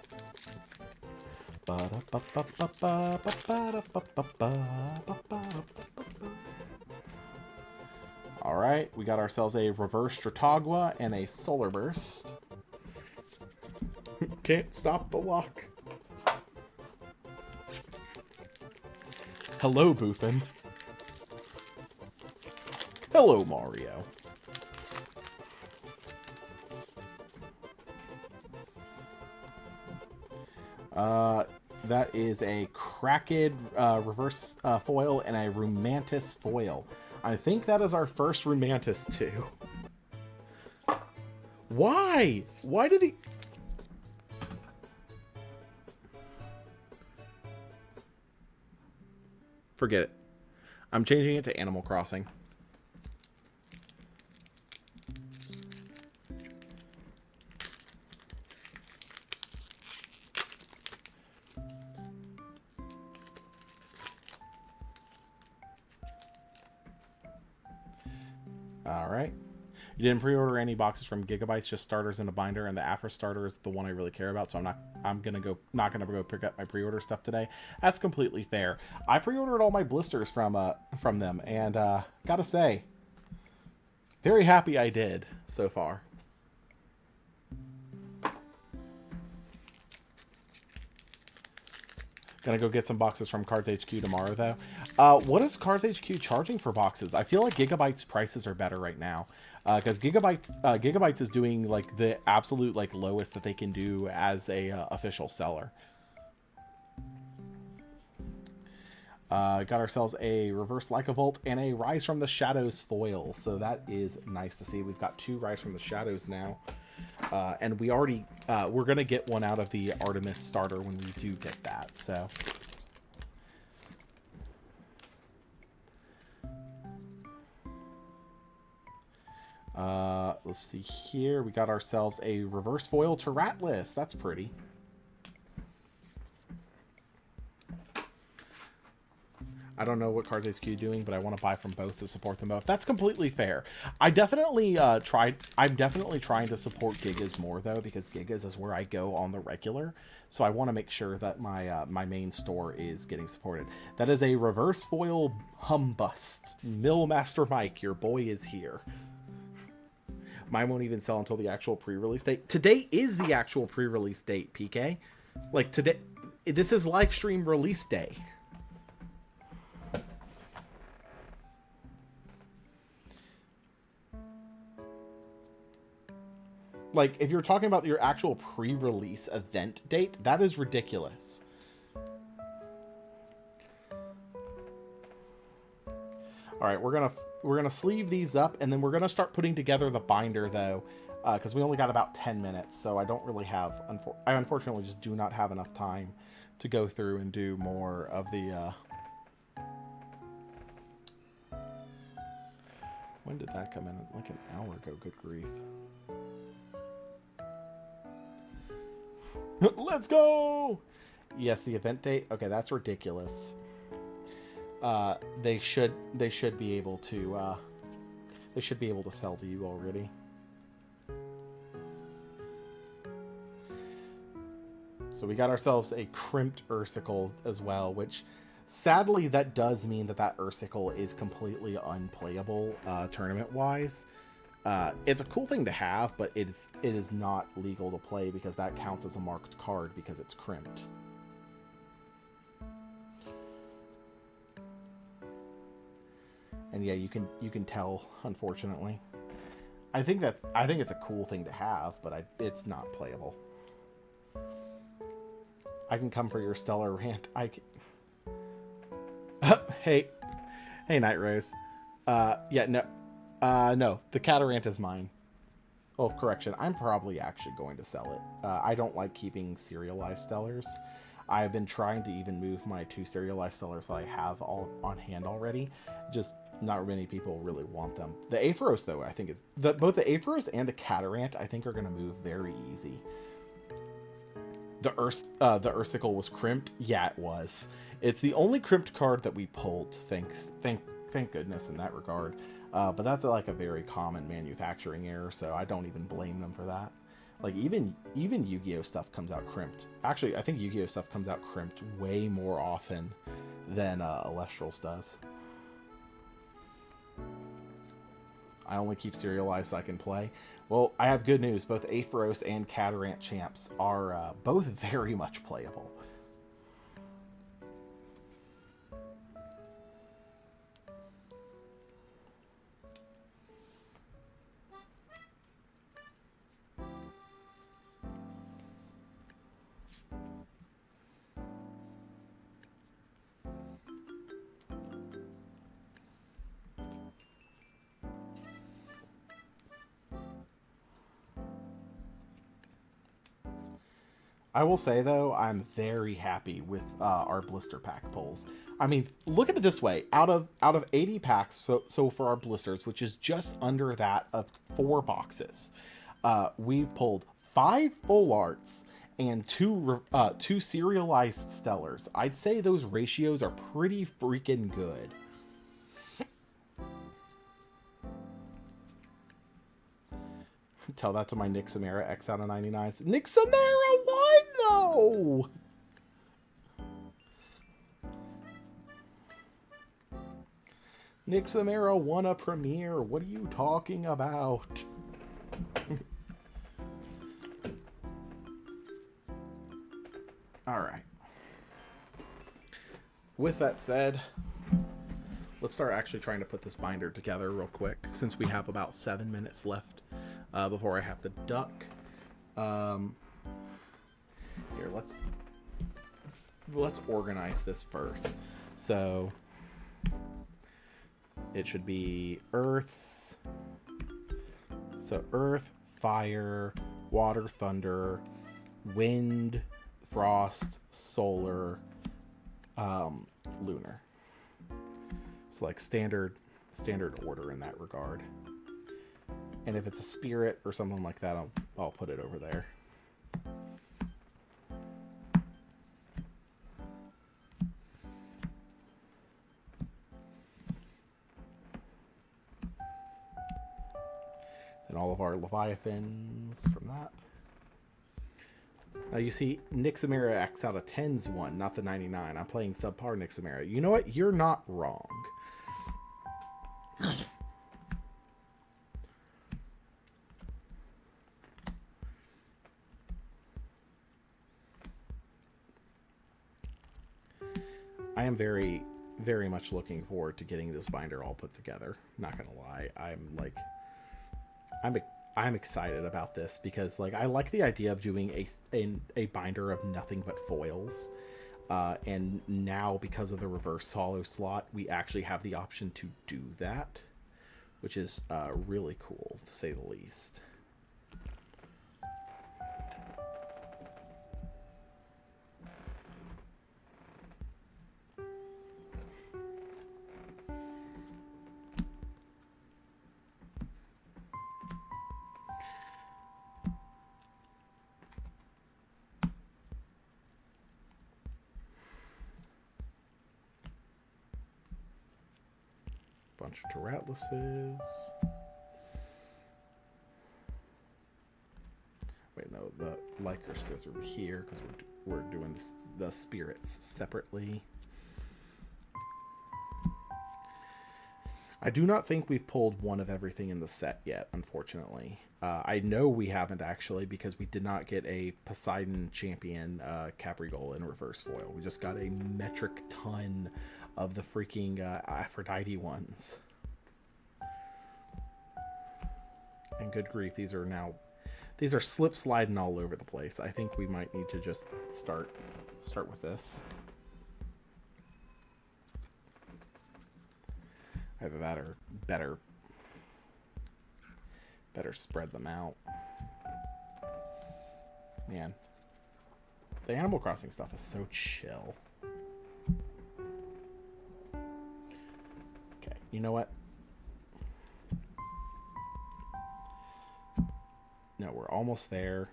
Alright, we got ourselves a reverse Stratagua and a Solar Burst. Can't stop the luck. Hello, Boofin. Hello, Mario. That is a Cracked reverse foil and a Rumantis foil. I think that is our first Rumantis too. Why? Why did he... Forget it. I'm changing it to Animal Crossing. Alright. You didn't pre-order any boxes from Gigabytes, just starters in a binder, and the Afro starter is the one I really care about, so not gonna go pick up my pre-order stuff today. That's completely fair. I pre-ordered all my blisters from them, and gotta say, very happy I did so far. Gonna go get some boxes from Cards HQ tomorrow, though. What is Cards HQ charging for boxes? I feel like Gigabyte's prices are better right now. Because Gigabytes is doing like the absolute like lowest that they can do as a official seller. Got ourselves a reverse Lycavolt and a Rise from the Shadows foil. So that is nice to see. We've got 2 Rise from the Shadows now. And we already, we're going to get one out of the Artemis starter when we do get that. So. Let's see here. We got ourselves a reverse foil to Rattless. That's pretty. I don't know what Cards HQ doing, but I want to buy from both to support them both. That's completely fair. I'm definitely trying to support Gigas more though, because Gigas is where I go on the regular. So I want to make sure that my my main store is getting supported. That is a reverse foil Humbust. Millmaster Mike, your boy is here. Mine won't even sell until the actual pre-release date. Today is the actual pre-release date, PK. Like today, this is Lifestream release day. Like, if you're talking about your actual pre-release event date, that is ridiculous. All right, we're gonna sleeve these up, and then we're gonna start putting together the binder though, because we only got about 10 minutes, so I don't really have. I unfortunately just do not have enough time to go through and do more of the. When did that come in? Like an hour ago. Good grief. Let's go! Yes, the event date. Okay, that's ridiculous. They should be able to sell to you already. So we got ourselves a crimped Ursicle as well, which sadly that does mean that Ursicle is completely unplayable tournament wise. It's a cool thing to have, but it is not legal to play because that counts as a marked card because it's crimped. And yeah, you can tell, unfortunately. I think it's a cool thing to have, but it's not playable. I can come for your stellar rant. Hey, Night Rose. Yeah, no. No, the Catarant is mine. Oh, correction. I'm probably actually going to sell it. I don't like keeping serialized stellars. I've been trying to even move my 2 serialized sellers that I have all on hand already. Just not many people really want them. The Aetheros, though, I think is both the Aetheros and the Catarant, I think, are going to move very easy. The Ursicle was crimped. Yeah, it was. It's the only crimped card that we pulled. Thank goodness in that regard. But that's like a very common manufacturing error, so I don't even blame them for that. Like even Yu-Gi-Oh stuff comes out crimped. Actually, I think Yu-Gi-Oh stuff comes out crimped way more often than Elestrals does. I only keep serialized so I can play. Well, I have good news. Both Aetheros and Catarant champs are both very much playable. I will say, though, I'm very happy with our blister pack pulls. I mean, look at it this way. Out of 80 packs, so for our blisters, which is just under that of 4 boxes, we've pulled 5 full arts and 2 serialized stellars. I'd say those ratios are pretty freaking good. Tell that to my Nick Samara X out of 99s. Nick Samara won, though! Nick Samara won a premiere. What are you talking about? Alright. With that said, let's start actually trying to put this binder together real quick, since we have about 7 minutes left before I have to duck. Here, let's organize this first. So it should be Earth's. So Earth, Fire, Water, Thunder, Wind, Frost, Solar, Lunar. So like standard order in that regard. And if it's a spirit or something like that, I'll put it over there. Then all of our Leviathans from that. Now you see, Nick Samara X out of 10's one, not the 99. I'm playing subpar Nick Samara. You know what? You're not wrong. I am very, very much looking forward to getting this binder all put together. Not gonna lie, I'm excited about this because like I like the idea of doing a binder of nothing but foils, and now because of the reverse hollow slot, we actually have the option to do that, which is really cool to say the least. Bunch of Taratluses. Wait, no, the Lycris goes over here because we're doing the spirits separately. I do not think we've pulled one of everything in the set yet, unfortunately. I know we haven't actually because we did not get a Poseidon Champion Caprigol in reverse foil. We just got a metric ton of the freaking Aphrodite ones. And good grief, these are slip sliding all over the place. I think we might need to just start with this. Either that or better spread them out. Man. The Animal Crossing stuff is so chill. Okay, you know what? No, we're almost there.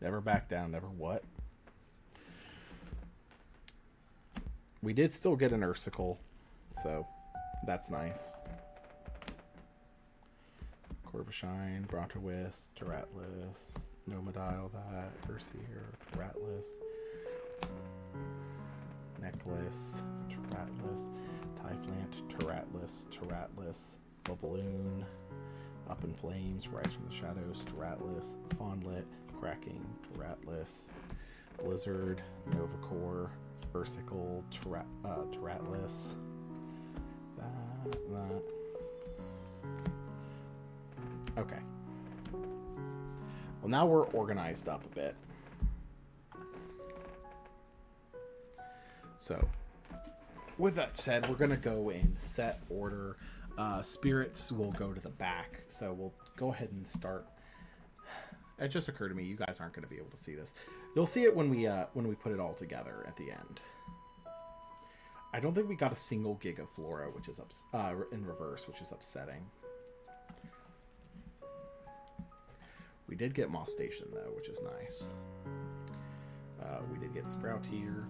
Never back down, never what? We did still get an Ursicle, so that's nice. Corvishine, Brontowist, Teratlus, Nomodile, that, Ursier, Teratlus, Necklace, Teratlus, Typhlant, Teratlus, Balloon, Up in Flames, Rise from the Shadows, Teratlus, Fondlet, Cracking, Teratlus, Blizzard, Novacore, Ursicle, Teratlus, that. Okay. Well, now we're organized up a bit. So, with that said, we're going to go in set order. Spirits will go to the back, so we'll go ahead and start. It just occurred to me, you guys aren't going to be able to see this. You'll see it when we put it all together at the end. I don't think we got a single Gigaflora, which is in reverse, which is upsetting. We did get Moss Station, though, which is nice. We did get Sproutier.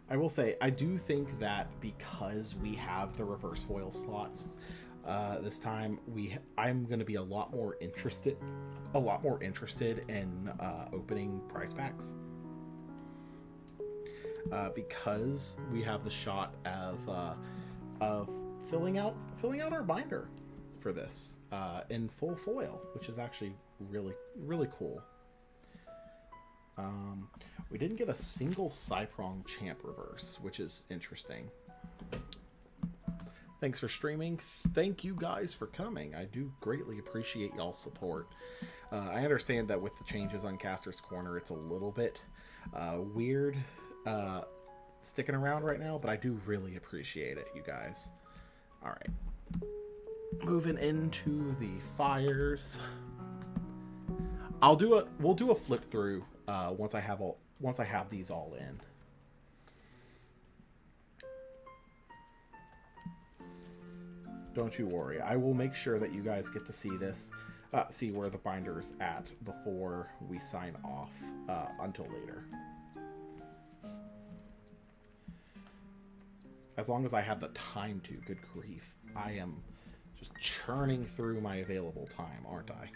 I will say, I do think that because we have the reverse foil slots this time, I'm going to be a lot more interested in opening prize packs. Because we have the shot of filling out our binder for this in full foil, which is actually really cool. We didn't get a single Cyprong Champ reverse, which is interesting. Thanks for streaming. Thank you guys for coming. I do greatly appreciate y'all's support. I understand that with the changes on Caster's Corner, it's a little bit weird sticking around right now, but I do really appreciate it, you guys. All right. Moving into the fires. We'll do a flip through once I have these all in. Don't you worry. I will make sure that you guys get to see this, see where the binder is at before we sign off until later. As long as I have the time to. Good grief. I am just churning through my available time, aren't I?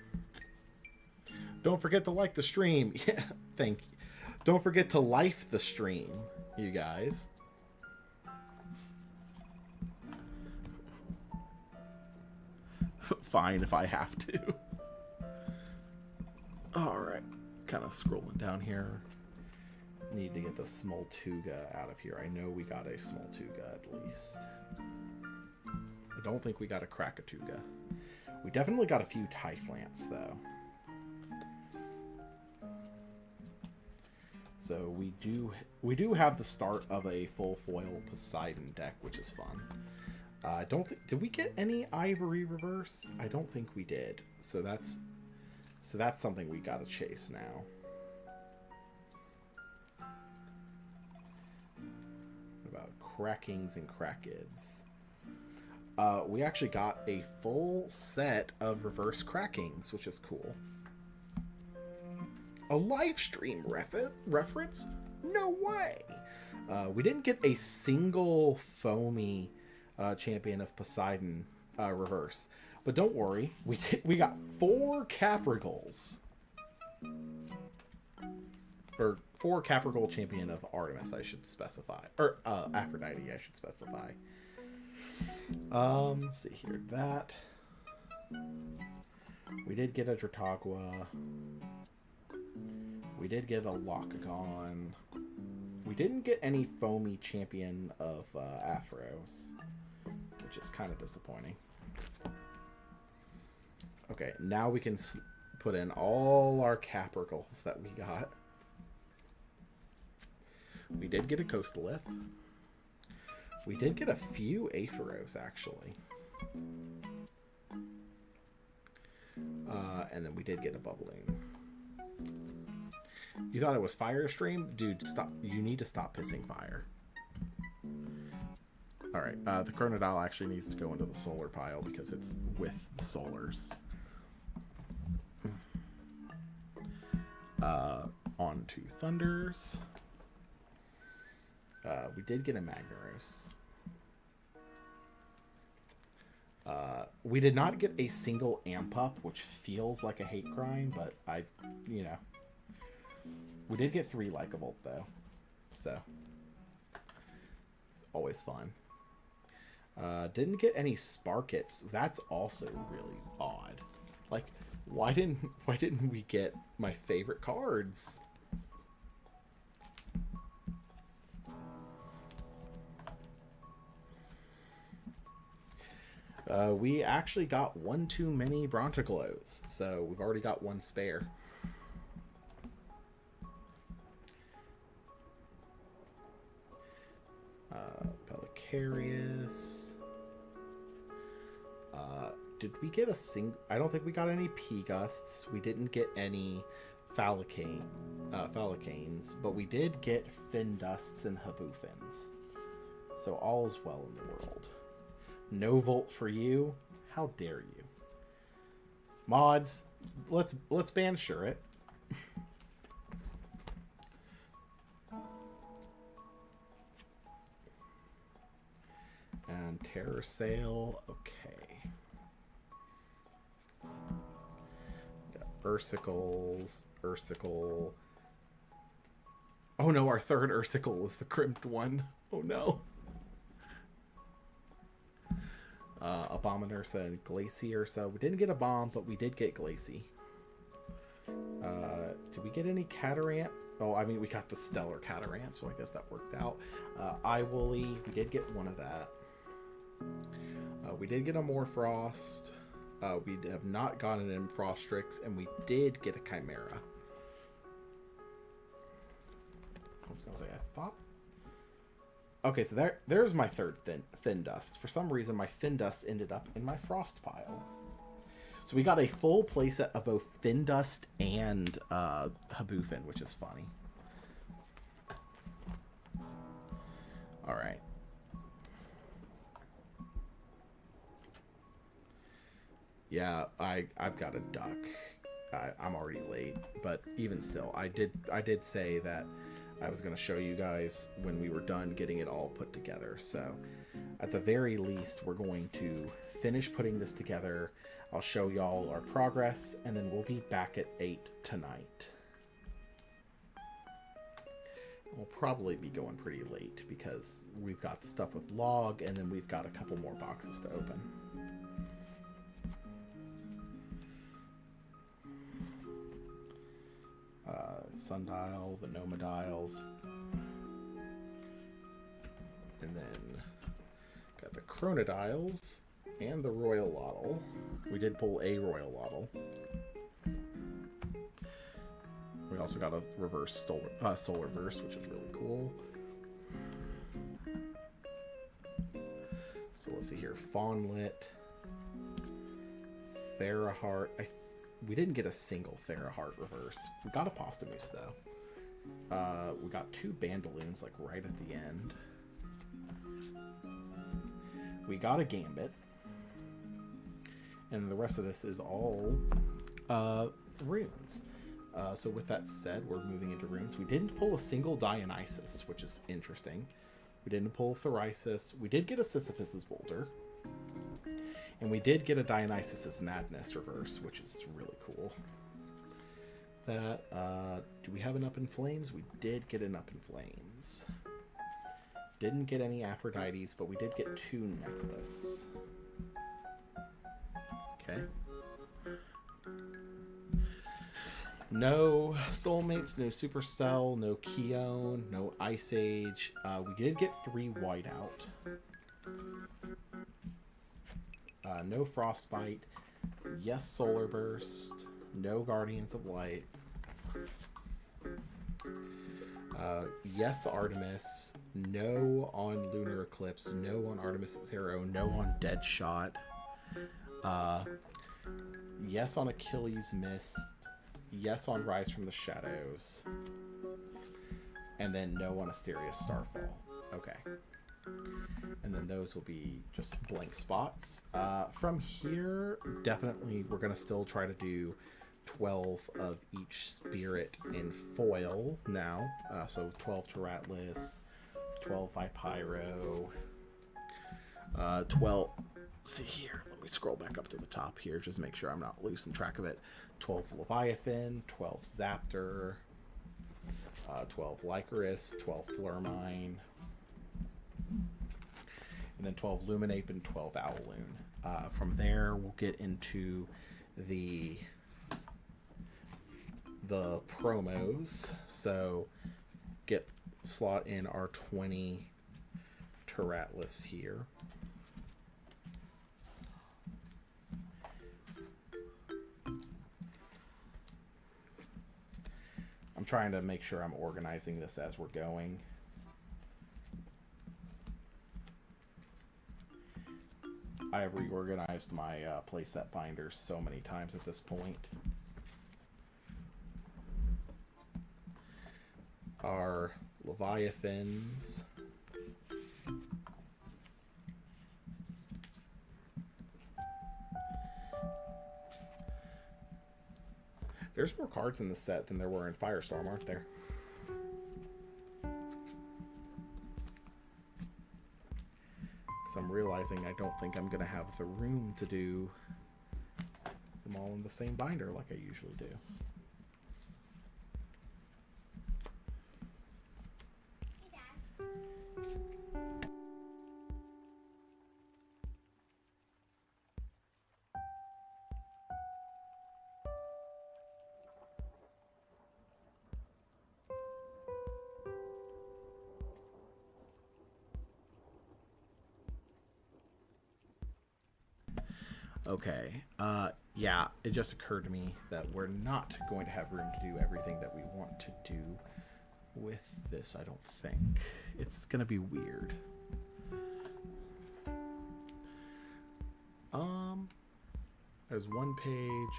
Don't forget to like the stream. Yeah, thank you. Don't forget to life the stream, you guys. Fine if I have to. Alright. Kind of scrolling down here. Need to get the Smoltuga out of here. I know we got a Smoltuga at least. I don't think we got a Krakatuga. We definitely got a few Typhlants though. So we do have the start of a full foil Poseidon deck, which is fun. I don't think, did we get any Ivory reverse? I don't think we did. So that's something we gotta chase now. What about Crackings and Crackids? We actually got a full set of reverse Crackings, which is cool. A Lifestream reference? No way! We didn't get a single foamy champion of Poseidon reverse. But don't worry, we got 4 Caprigals. Or 4 Caprigol champion of Artemis, I should specify. Or Aphrodite, I should specify. Let's see here. That. We did get a Dratagua. We did get a Locagon. We didn't get any foamy champion of Aphros, which is kind of disappointing. Okay, now we can put in all our Caprigals that we got. We did get a Coastalith. We did get a few Aphoros, actually. And then we did get a Bubbloon. You thought it was Firestream? Dude, stop. You need to stop pissing fire. Alright, the Chronodile actually needs to go into the solar pile because it's with the solars. On to Thunders. We did get a Magnaros. We did not get a single amp up, which feels like a hate crime, but you know. We did get 3 Lycavolt, though. So, it's always fun. Didn't get any Sparkets. That's also really odd. Like, why didn't we get my favorite cards? We actually got one too many Brontiglows, so we've already got 1 spare. Pelicarius. Did we get a single? I don't think we got any P-Gusts. We didn't get any Falicanes, but we did get Findusts and Habufins. So all is well in the world. No Volt for you? How dare you? Mods, let's ban Shuret. And Terror Sail, okay. Got Ursicle. Oh no, our third Ursicle is the crimped one. Oh no. Abominursa and Glaciursa. We didn't get a bomb, but we did get Glacie. Did we get any Catarant? Oh, I mean, we got the Stellar Catarant, so I guess that worked out. Iwoolly, we did get one of that. We did get a Morfrost. We have not gotten an Frostrix, and we did get a Chimera. I was going to say, I thought... Okay, so there's my third Findust. For some reason, my Findust ended up in my Frost pile. So we got a full playset of both Findust and Habufin, which is funny. Alright. Yeah, I've got a duck. I'm already late, but even still, I did say that I was going to show you guys when we were done getting it all put together. So at the very least, we're going to finish putting this together. I'll show y'all our progress, and then we'll be back at 8 tonight. We'll probably be going pretty late because we've got the stuff with log, and then we've got a couple more boxes to open. Sundial, the Nomadiles, and then got the Chronodiles and the Royal Lottle. We did pull a Royal Lottle. We also got a reverse Solarverse, which is really cool. So let's see here. Fawnlit, Theraheart. We didn't get a single Theraheart reverse. We got a Postamoose, though. We got 2 Bandaloons, like, right at the end. We got a Gambit. And the rest of this is all runes. So with that said, we're moving into runes. We didn't pull a single Dionysus, which is interesting. We didn't pull Therisis. We did get a Sisyphus's Boulder. And we did get a Dionysus' Madness reverse, which is really cool. That, do we have an Up in Flames? We did get an Up in Flames. Didn't get any Aphrodites, but we did get 2 Necklace. Okay. No Soulmates, no Supercell, no Keone, no Ice Age. We did get 3 Whiteout. No Frostbite. Yes, Solar Burst. No Guardians of Light. Yes, Artemis. No on Lunar Eclipse. No on Artemis Zero. No on Deadshot. Yes on Achilles Mist. yes on Rise from the Shadows. And then no on Asteria's Starfall. Okay. And then those will be just blank spots. From here, definitely we're going to still try to do 12 of each spirit in foil now. So 12 Teratlus, 12 Vipyro, 12... See here, let me scroll back up to the top here, just make sure I'm not losing track of it. 12 Leviathan, 12 Zaptor, 12 Lycoris, 12 Flurmine, and then 12 Luminape and 12 Owloon. From there, we'll get into the promos. So slot in our 20 Teratlus here. I'm trying to make sure I'm organizing this as we're going. I have reorganized my playset binders so many times at this point. Our Leviathans. There's more cards in the set than there were in Firestorm, aren't there? Because I'm realizing I don't think I'm going to have the room to do them all in the same binder like I usually do. Okay, yeah, it just occurred to me that we're not going to have room to do everything that we want to do with this, I don't think. It's going to be weird. There's one page.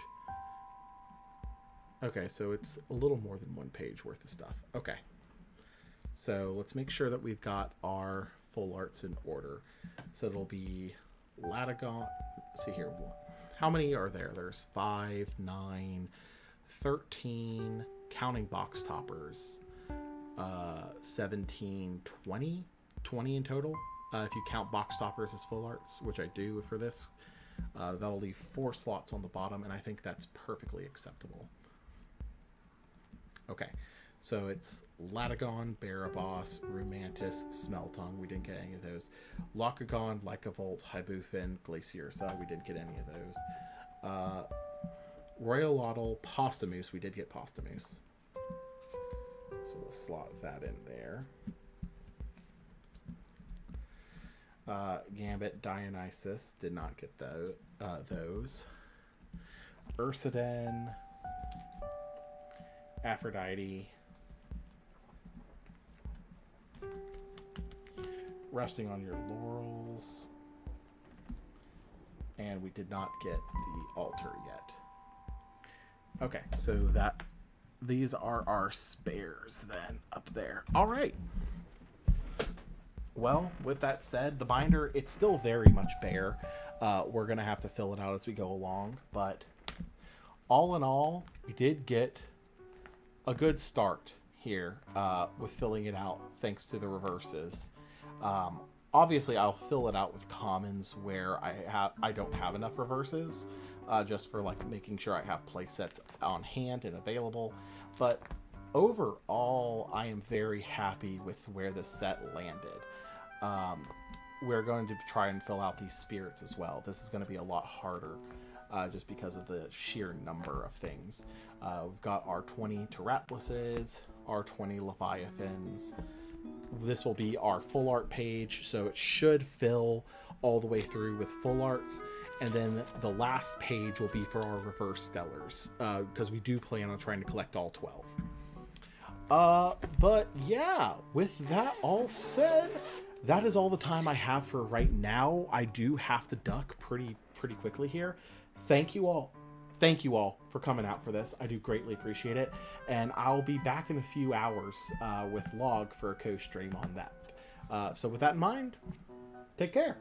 Okay, so it's a little more than one page worth of stuff. Okay. So let's make sure that we've got our full arts in order. So it'll be Latagon. Let's see here. How many are there? There's 5, 9, 13, counting box toppers. 17, 20. 20 in total. If you count box toppers as full arts, which I do for this. That'll leave 4 slots on the bottom, and I think that's perfectly acceptable. Okay, so it's Latagon, Barabas, Rumantis, Smeltung. We didn't get any of those. Locagon, Lycavolt, Hibufin, Glaciersa. We didn't get any of those. Royalotl, Postamoose. We did get Postamoose. So we'll slot that in there. Gambit, Dionysus. Did not get those. Ursaden. Aphrodite. Resting on your laurels. And we did not get the altar yet. Okay, so these are our spares then up there. All right. Well, with that said, the binder, it's still very much bare. We're going to have to fill it out as we go along. But all in all, we did get a good start here with filling it out thanks to the reverses. Obviously, I'll fill it out with commons where I don't have enough reverses, just for like making sure I have play sets on hand and available. But overall, I am very happy with where the set landed. We're going to try and fill out these spirits as well. This is going to be a lot harder just because of the sheer number of things. We've got our 20 Teratluses, our 20 Leviathans. This will be our full art page, so it should fill all the way through with full arts. And then the last page will be for our reverse stellars, because we do plan on trying to collect all 12. But yeah, with that all said, that is all the time I have for right now. I do have to duck pretty quickly here. Thank you all thank you all for coming out for this. I do greatly appreciate it. And I'll be back in a few hours with Log for a co-stream on that. So with that in mind, take care.